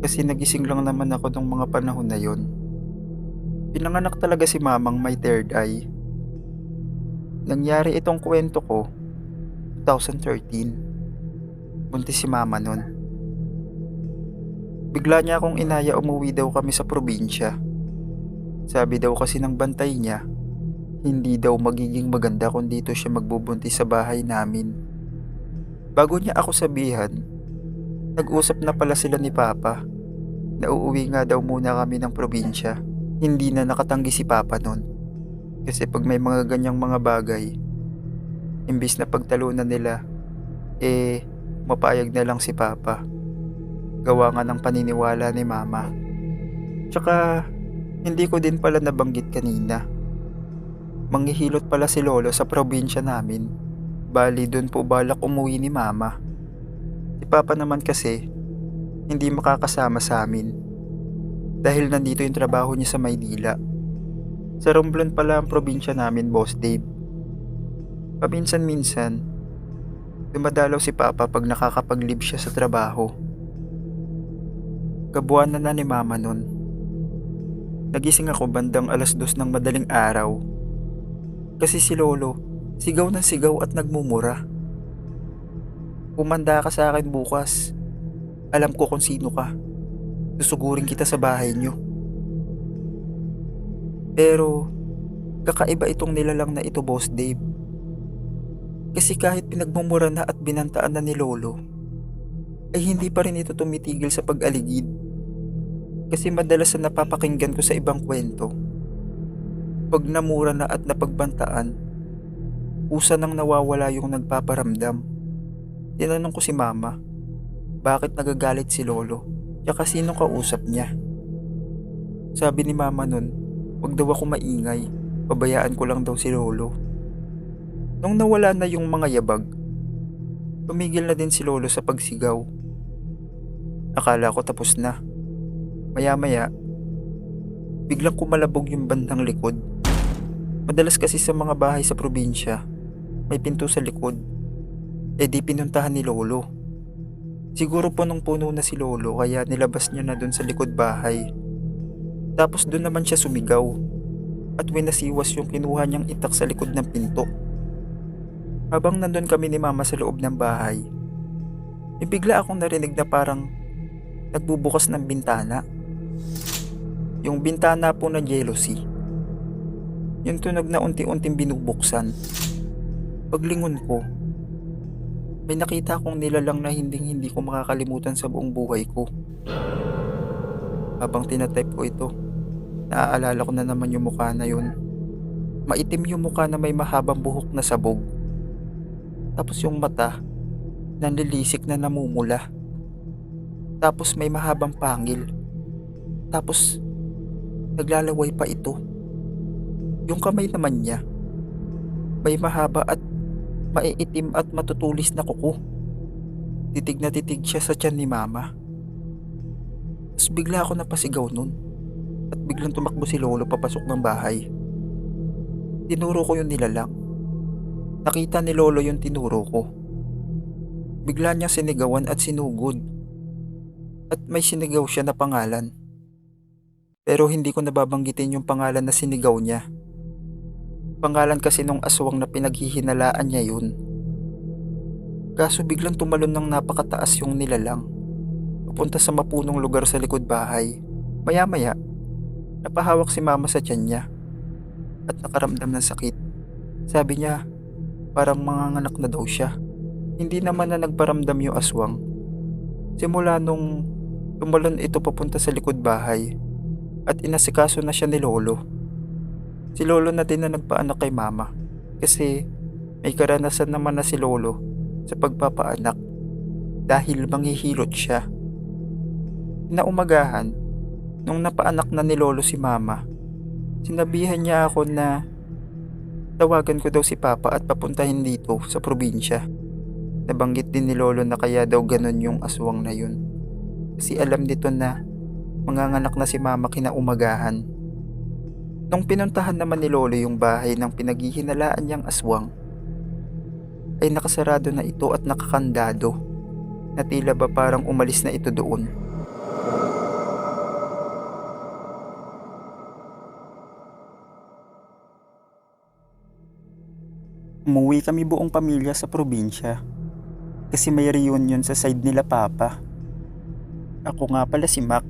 A: Kasi nagising lang naman ako ng mga panahon na yon. Pinanganak talaga si mamang may third eye. Nangyari itong kwento ko 2013. Buntis si mama nun. Bigla niya akong inaya umuwi daw kami sa probinsya. Sabi daw kasi ng bantay niya, hindi daw magiging maganda kung dito siya magbubuntis sa bahay namin. Bago niya ako sabihan, nag-usap na pala sila ni Papa na uuwi nga daw muna kami ng probinsya. Hindi na nakatanggi si Papa nun. Kasi pag may mga ganyang mga bagay, imbis na pagtalunan nila, mapayag na lang si Papa. Gawa nga ng paniniwala ni Mama. Tsaka, hindi ko din pala nabanggit kanina. Manghihilot pala si Lolo sa probinsya namin. Bali dun po balak umuwi ni Mama. Si Papa naman kasi, hindi makakasama sa amin. Dahil nandito yung trabaho niya sa Maynila. Sa Romblon pala ang probinsya namin, Boss Dave. Paminsan-minsan, dumadalaw si Papa pag nakakapag-leave siya sa trabaho. Kabuuan na ni Mama nun. Nagising ako bandang 2:00 ng madaling araw. Kasi si Lolo, sigaw ng sigaw at nagmumura. Pumanda ka sa akin bukas. Alam ko kung sino ka. Susugurin kita sa bahay niyo. Pero, kakaiba itong nilalang na ito, Boss Dave. Kasi kahit pinagmumura na at binantaan na ni Lolo, ay hindi pa rin ito tumitigil sa pag-aligid. Kasi madalas na napapakinggan ko sa ibang kwento, pag namura na at napagbantaan, usa nang nawawala yung nagpaparamdam. Tinanong ko si Mama, bakit nagagalit si Lolo? Tsaka sinong kausap niya? Sabi ni Mama nun, wag daw ako maingay, pabayaan ko lang daw si Lolo. Nung nawala na yung mga yabag, tumigil na din si Lolo sa pagsigaw. Akala ko tapos na. Maya-maya, biglang kumalabog yung bandang likod. Madalas kasi sa mga bahay sa probinsya, may pinto sa likod. Di pinuntahan ni Lolo. Siguro punong-puno na si Lolo kaya nilabas niya na dun sa likod bahay. Tapos dun naman siya sumigaw at winasiwas yung kinuha niyang itak sa likod ng pinto. Habang nandun kami ni Mama sa loob ng bahay, bigla akong narinig na parang nagbubukas ng bintana. Yung bintana po na jealousy. Yung tunog na unti-unting binubuksan. Paglingon ko, may nakita akong nilalang na hindi ko makakalimutan sa buong buhay ko. Habang tinatype ko ito, naaalala ko na naman yung mukha na yun. Maitim yung mukha na may mahabang buhok na sabog. Tapos yung mata, nanlilisik na namumula. Tapos may mahabang pangil. Tapos, naglalaway pa ito. Yung kamay naman niya, may mahaba at maiitim at matutulis na kuko. Titig na titig siya sa tiyan ni Mama. Tapos bigla ako napasigaw nun. At biglang tumakbo si Lolo papasok ng bahay. Tinuro ko yung nilalang. Nakita ni Lolo yung tinuro ko. Bigla niya sinigawan at sinugod. At may sinigaw siya na pangalan. Pero hindi ko nababanggitin yung pangalan na sinigaw niya. Pangalan kasi nung aswang na pinaghihinalaan niya yun. Kaso biglang tumalon ng napakataas yung nilalang, papunta sa mapunong lugar sa likod bahay. Maya-maya, napahawak si Mama sa tiyan niya at nakaramdam ng sakit. Sabi niya, parang manganganak na daw siya. Hindi naman na nagparamdam yung aswang. Simula nung tumalon ito papunta sa likod bahay at inasikaso na siya ni Lolo. Si lolo na din na nagpaanak kay mama. Kasi may karanasan naman na si lolo sa pagpapaanak dahil manghihilot siya. Naumagahan, nung napaanak na ni lolo si mama, sinabihan niya ako na tawagan ko daw si papa at papuntahin dito sa probinsya. Nabanggit din ni lolo na kaya daw ganun yung aswang na yun. Kasi alam nito na manganganak na si mama kinaumagahan. Nung pinuntahan naman ni lolo yung bahay ng pinaghihinalaan niyang aswang, ay nakasarado na ito at nakakandado na tila ba parang umalis na ito doon. Umuwi kami buong pamilya sa probinsya kasi may reunion sa side nila papa. Ako nga pala si Mac.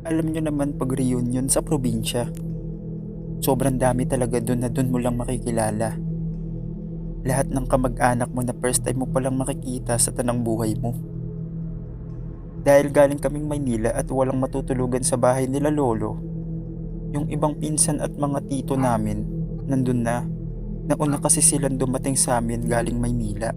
A: Alam nyo naman pag reunion sa probinsya, sobrang dami talaga dun na dun mo lang makikilala. Lahat ng kamag-anak mo na first time mo palang makikita sa tanang buhay mo. Dahil galing kaming Maynila at walang matutulugan sa bahay nila lolo, yung ibang pinsan at mga tito namin nandun na. Nauna kasi silang dumating sa amin galing Maynila.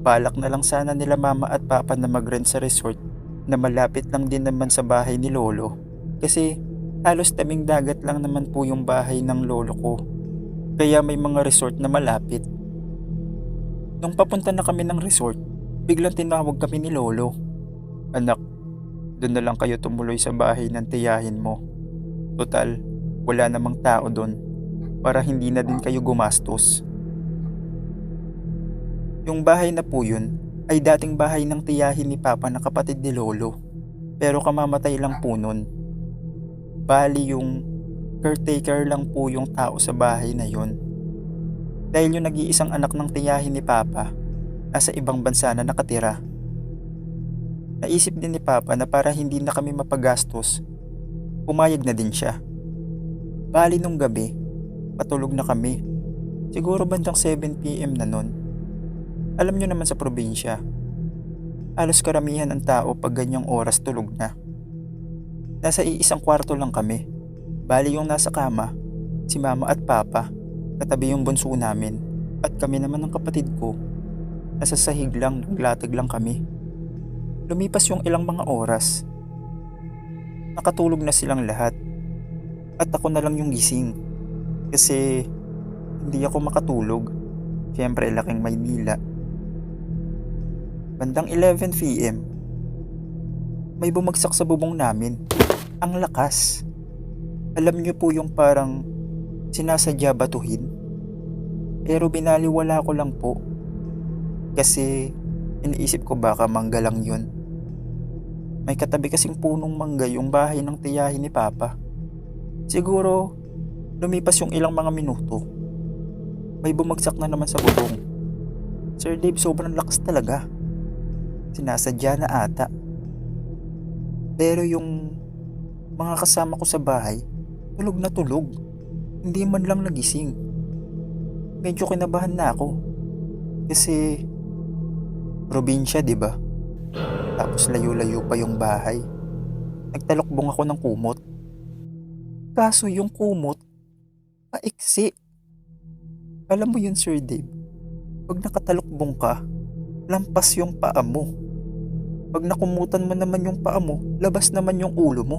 A: Balak na lang sana nila mama at papa na mag-rent sa resort na malapit lang din naman sa bahay ni lolo. Kasi halos tabing dagat lang naman po yung bahay ng lolo ko. Kaya may mga resort na malapit. Nung papunta na kami ng resort, biglang tinawag kami ni lolo. Anak, doon na lang kayo tumuloy sa bahay ng tiyahin mo. Total, wala namang tao doon. Para hindi na din kayo gumastos. Yung bahay na po yun ay dating bahay ng tiyahin ni papa na kapatid ni lolo. Pero kamamatay lang po nun. Bali yung caretaker lang po yung tao sa bahay na yun. Dahil yung nag-iisang anak ng tiyahin ni papa nasa ibang bansa na nakatira. Naisip din ni papa na para hindi na kami mapagastos, pumayag na din siya. Bali nung gabi, patulog na kami. Siguro bandang 7 PM na nun. Alam nyo naman sa probinsya, halos karamihan ng tao pag ganyang oras tulog na. Nasa iisang kwarto lang kami. Bali yung nasa kama, si mama at papa, katabi yung bunso namin, at kami naman ng kapatid ko. Nasa sahig lang, naglatag lang kami. Lumipas yung ilang mga oras. Nakatulog na silang lahat. At ako na lang yung gising. Kasi hindi ako makatulog. Siyempre laking Maynila. Bandang 11 PM, may bumagsak sa bubong namin. Ang lakas. Alam niyo po yung parang sinasadya batuhin. Pero binaliwala ko lang po. Kasi iniisip ko baka mangga lang yun. May katabi kasing punong mangga yung bahay ng tiyahin ni papa. Siguro lumipas yung ilang mga minuto, may bumagsak na naman sa bubong. Sir Dave, sobrang lakas talaga. Sinasadya na ata. Pero yung mga kasama ko sa bahay, tulog na tulog. Hindi man lang nagising. Medyo kinabahan na ako. Kasi probinsya, 'di ba? Tapos layo-layo pa yung bahay. Nagtalokbong ako ng kumot. Kaso yung kumot, paiksi. Alam mo yun, Sir Dave, pag nakatalokbong ka, lampas yung paa mo. Pag nakumutan mo naman yung paa mo, labas naman yung ulo mo.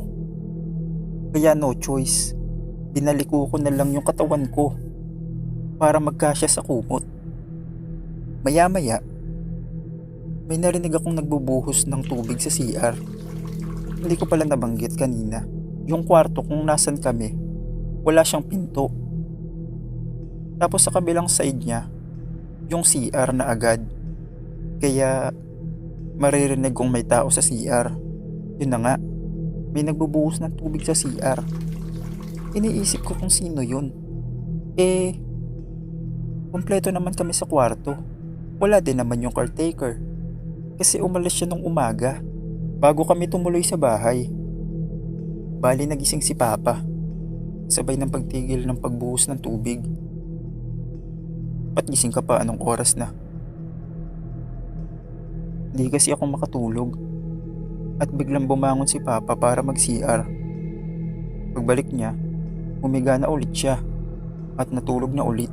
A: Kaya no choice, binaliko ko na lang yung katawan ko para magkasya sa kumot. Maya-maya, may narinig akong nagbubuhos ng tubig sa CR. Hindi ko pala nabanggit kanina. Yung kwarto kung nasan kami, wala siyang pinto. Tapos sa kabilang side niya, yung CR na agad. Kaya maririnig kong may tao sa CR. Yun na nga, may nagbubuhos ng tubig sa CR. Iniisip ko kung sino yun. Kompleto naman kami sa kwarto. Wala din naman yung caretaker. Kasi umalis siya nung umaga, bago kami tumuloy sa bahay. Bali nagising si papa, sabay ng pagtigil ng pagbuhos ng tubig. Ba't gising ka pa? Anong oras na? Hindi kasi ako makatulog. At biglang bumangon si papa para mag-CR. Pagbalik niya, humiga na ulit siya at natulog na ulit.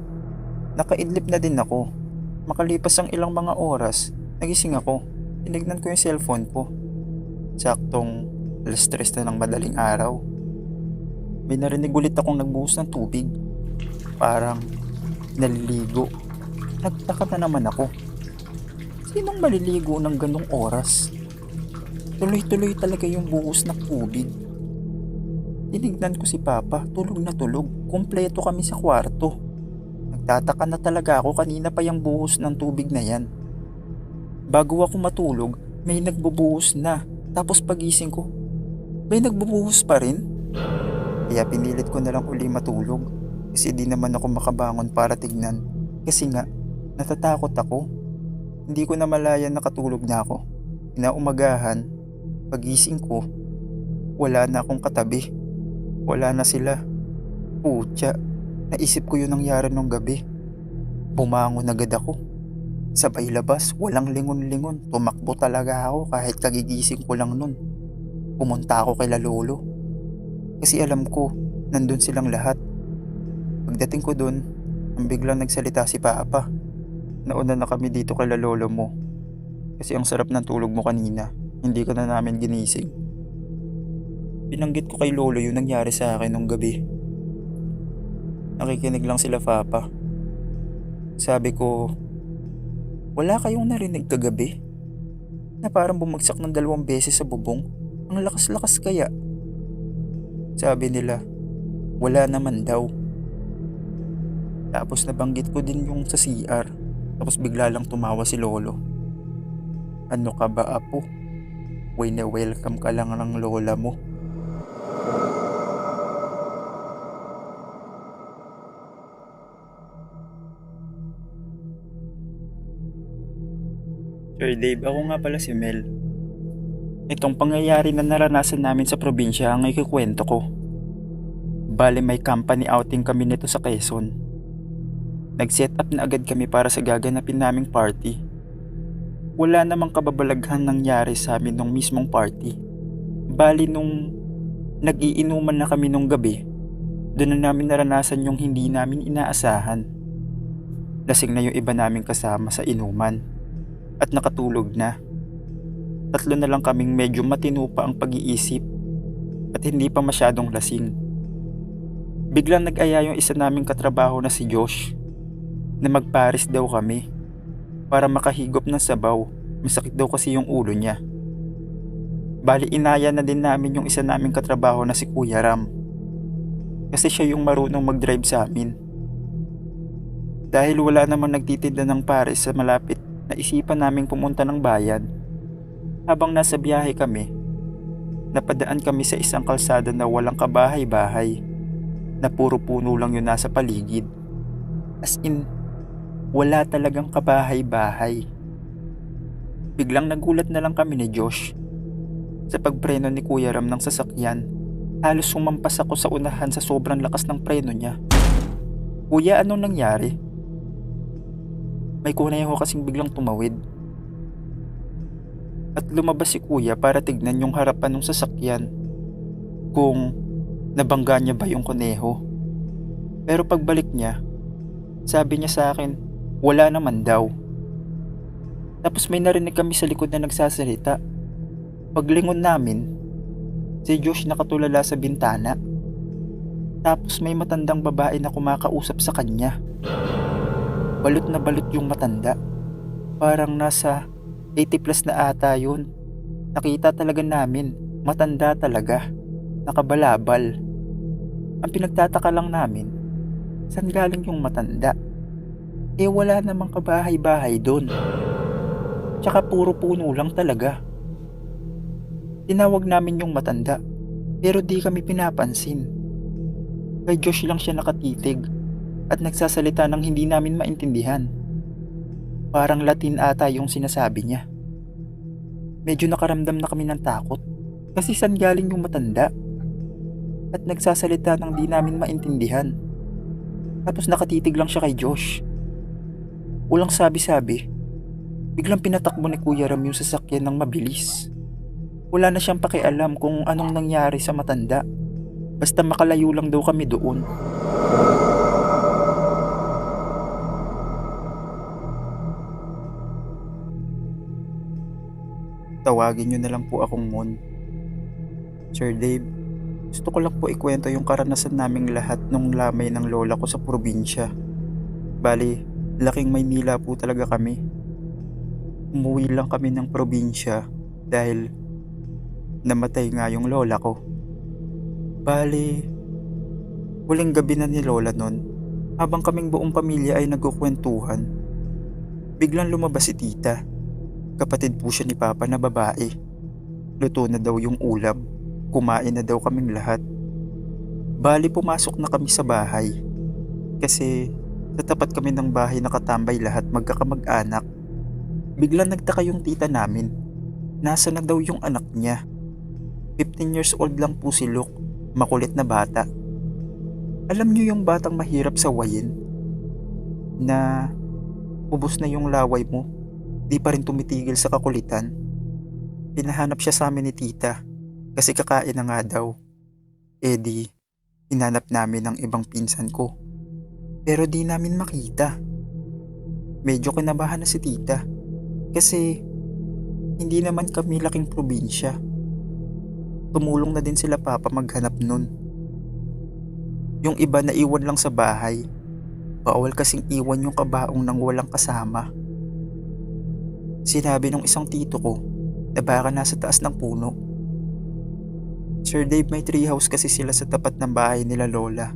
A: Nakaidlip na din ako. Makalipas ang ilang mga oras, nagising ako. Tinignan ko yung cellphone ko. Saktong 3:00 na ng madaling araw. May narinig ulit akong nagbuhos ng tubig. Parang naliligo. Nagtaka na naman ako. Sinong maliligo ng ganong oras? Tuloy-tuloy talaga yung buhos ng tubig. Tinignan ko si Papa, tulog na tulog. Kumpleto kami sa kwarto. Nagtataka na talaga ako, kanina pa yung buhos ng tubig na yan. Bago ako matulog, may nagbubuhos na. Tapos pagising ko, may nagbubuhos pa rin. Kaya pinilit ko na lang uli matulog. Kasi di naman ako makabangon para tignan. Kasi nga, natatakot ako. Hindi ko na malaya nakatulog na ako. Inaumagahan, pagising ko, wala na akong katabi. Wala na sila. Putya, naisip ko yung nangyari nung gabi. Bumangon agad ako. Sabay labas, walang lingon-lingon. Tumakbo talaga ako kahit kagigising ko lang nun. Pumunta ako kay Lolo. Kasi alam ko, nandun silang lahat. Pagdating ko dun, ang biglang nagsalita si Papa. Nauna na kami dito kay Lolo mo. Kasi ang sarap ng tulog mo kanina. Hindi ka na namin ginising. Binanggit ko kay Lolo yung nangyari sa akin nung gabi. Nakikinig lang sila Papa. Sabi ko, wala kayong narinig kagabi? Na parang bumagsak ng 2 beses sa bubong? Ang lakas-lakas kaya? Sabi nila, wala naman daw. Tapos nabanggit ko din yung sa CR. Tapos bigla lang tumawa si Lolo. Ano ka ba, apo? Welcome ka lang ng lola mo. Sir Dave, ako nga pala si Mel. Itong pangyayari na naranasan namin sa probinsya ang ikikwento ko. Bale may company outing kami nito sa Quezon. Nag-set up na agad kami para sa gaganapin naming party. Wala namang kababalaghan nangyari sa amin nung mismong party. Bali nung nag-iinuman na kami nung gabi, doon na namin naranasan yung hindi namin inaasahan. Lasing na yung iba naming kasama sa inuman at nakatulog na. 3 na lang kaming medyo matino pa ang pag-iisip at hindi pa masyadong lasing. Biglang nag-aya yung isa naming katrabaho na si Josh na magpares daw kami para makahigop ng sabaw. Masakit daw kasi yung ulo niya. Bali inaya na din namin yung isa naming katrabaho na si Kuya Ram. Kasi siya yung marunong mag-drive sa amin. Dahil wala namang nagtitinda ng pares sa malapit, naisipan naming pumunta ng bayan. Habang nasa biyahe kami, napadaan kami sa isang kalsada na walang kabahay-bahay, na puro puno lang yung nasa paligid. As in, wala talagang kabahay-bahay. Biglang nagulat na lang kami ni Josh sa pagpreno ni Kuya Ram ng sasakyan. Halos sumampas ako sa unahan sa sobrang lakas ng preno niya. Kuya, anong nangyari? May kuneho kasing biglang tumawid. At lumabas si Kuya para tignan yung harapan ng sasakyan kung nabangga niya ba yung kuneho. Pero pagbalik niya, sabi niya sa akin, wala naman daw. Tapos may narinig kami sa likod na nagsasalita. Paglingon namin, si Josh nakatulala sa bintana. Tapos may matandang babae na kumakausap sa kanya. Balot na balot yung matanda. Parang nasa 80 plus na ata yun. Nakita talaga namin, matanda talaga. Nakabalabal. Ang pinagtataka lang namin, saan galing yung matanda? Eh wala namang kabahay-bahay doon. Tsaka puro puno lang talaga. Tinawag namin yung matanda, pero di kami pinapansin. Kay Josh lang siya nakatitig at nagsasalita ng hindi namin maintindihan. Parang Latin ata yung sinasabi niya. Medyo nakaramdam na kami ng takot kasi saan galing yung matanda at nagsasalita ng di namin maintindihan. Tapos nakatitig lang siya kay Josh. Walang sabi-sabi. Biglang pinatakbo ni Kuya Ram yung sasakyan ng mabilis. Wala na siyang pakialam kung anong nangyari sa matanda. Basta makalayo lang daw kami doon. Tawagin niyo na lang po akong Mon. Sir Dave, gusto ko lang po ikwento yung karanasan naming lahat nung lamay ng lola ko sa probinsya. Bali, laking Maynila po talaga kami. Umuwi lang kami ng probinsya dahil namatay nga yung lola ko. Bali, huling gabi na ni lola nun, habang kaming buong pamilya ay nagkukwentuhan, biglang lumabas si tita. Kapatid po siya ni Papa na babae. Luto na daw yung ulam. Kumain na daw kaming lahat. Bali pumasok na kami sa bahay. Kasi sa tapat kami ng bahay nakatambay lahat magkakamag-anak. Biglang nagtaka yung tita namin. Nasa na daw yung anak niya. 15 years old lang po si Luke. Makulit na bata. Alam niyo yung batang mahirap sawayin? Na ubos na yung laway mo. Di pa rin tumitigil sa kakulitan. Pinahanap siya sa amin ni tita kasi kakain na nga daw. Eh di, hinanap namin ng ibang pinsan ko. Pero di namin makita. Medyo kinabahan na si tita kasi hindi naman kami laking probinsya. Tumulong na din sila papa maghanap nun. Yung iba na iwan lang sa bahay. Bawal kasing iwan yung kabaong nang walang kasama. Sinabi ng isang tito ko na baka nasa taas ng puno. Sir Dave, may treehouse kasi sila sa tapat ng bahay nila lola.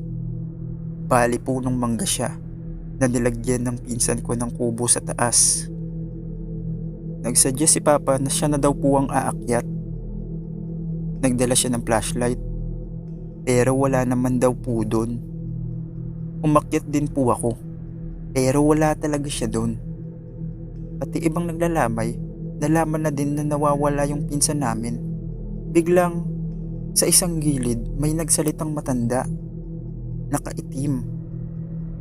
A: Bali punong mangga siya na nilagyan ng pinsan ko ng kubo sa taas. Nagsadya si Papa na siya na daw po ang aakyat. Nagdala siya ng flashlight pero wala naman daw po doon. Umakyat din po ako pero wala talaga siya doon. Pati ibang naglalamay, nalaman na din na nawawala yung pinsan namin. Biglang, sa isang gilid, may nagsalitang matanda. Nakaitim.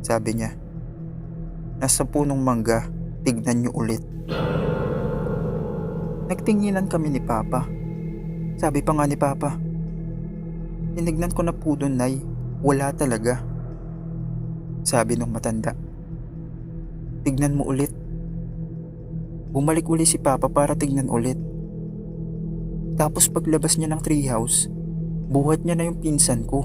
A: Sabi niya, nasa punong mangga, tignan niyo ulit. Nagtinginan kami ni Papa. Sabi pa nga ni Papa, tinignan ko na po doon, Nay. Wala talaga. Sabi nung matanda, tignan mo ulit. Bumalik uli si Papa para tignan ulit. Tapos paglabas niya ng treehouse, buhat niya na yung pinsan ko.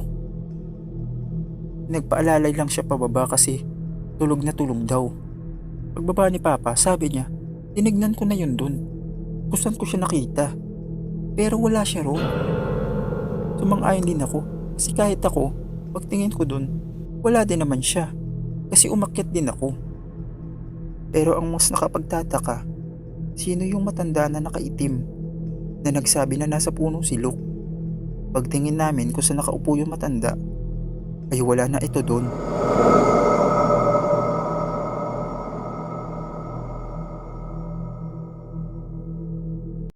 A: Nagpaalalay lang siya pababa kasi tulog na tulog daw. Pagbaba ni Papa, sabi niya, tinignan ko na yun dun. Kung saan ko siya nakita. Pero wala siya roon. Sumang-ayon din ako kasi kahit ako, pagtingin ko dun, wala din naman siya. Kasi umakyat din ako. Pero ang mas nakapagtataka, sino yung matanda na nakaitim na nagsabi na nasa puno si Luke? Pagtingin namin kung saan nakaupo yung matanda, ay wala na ito doon.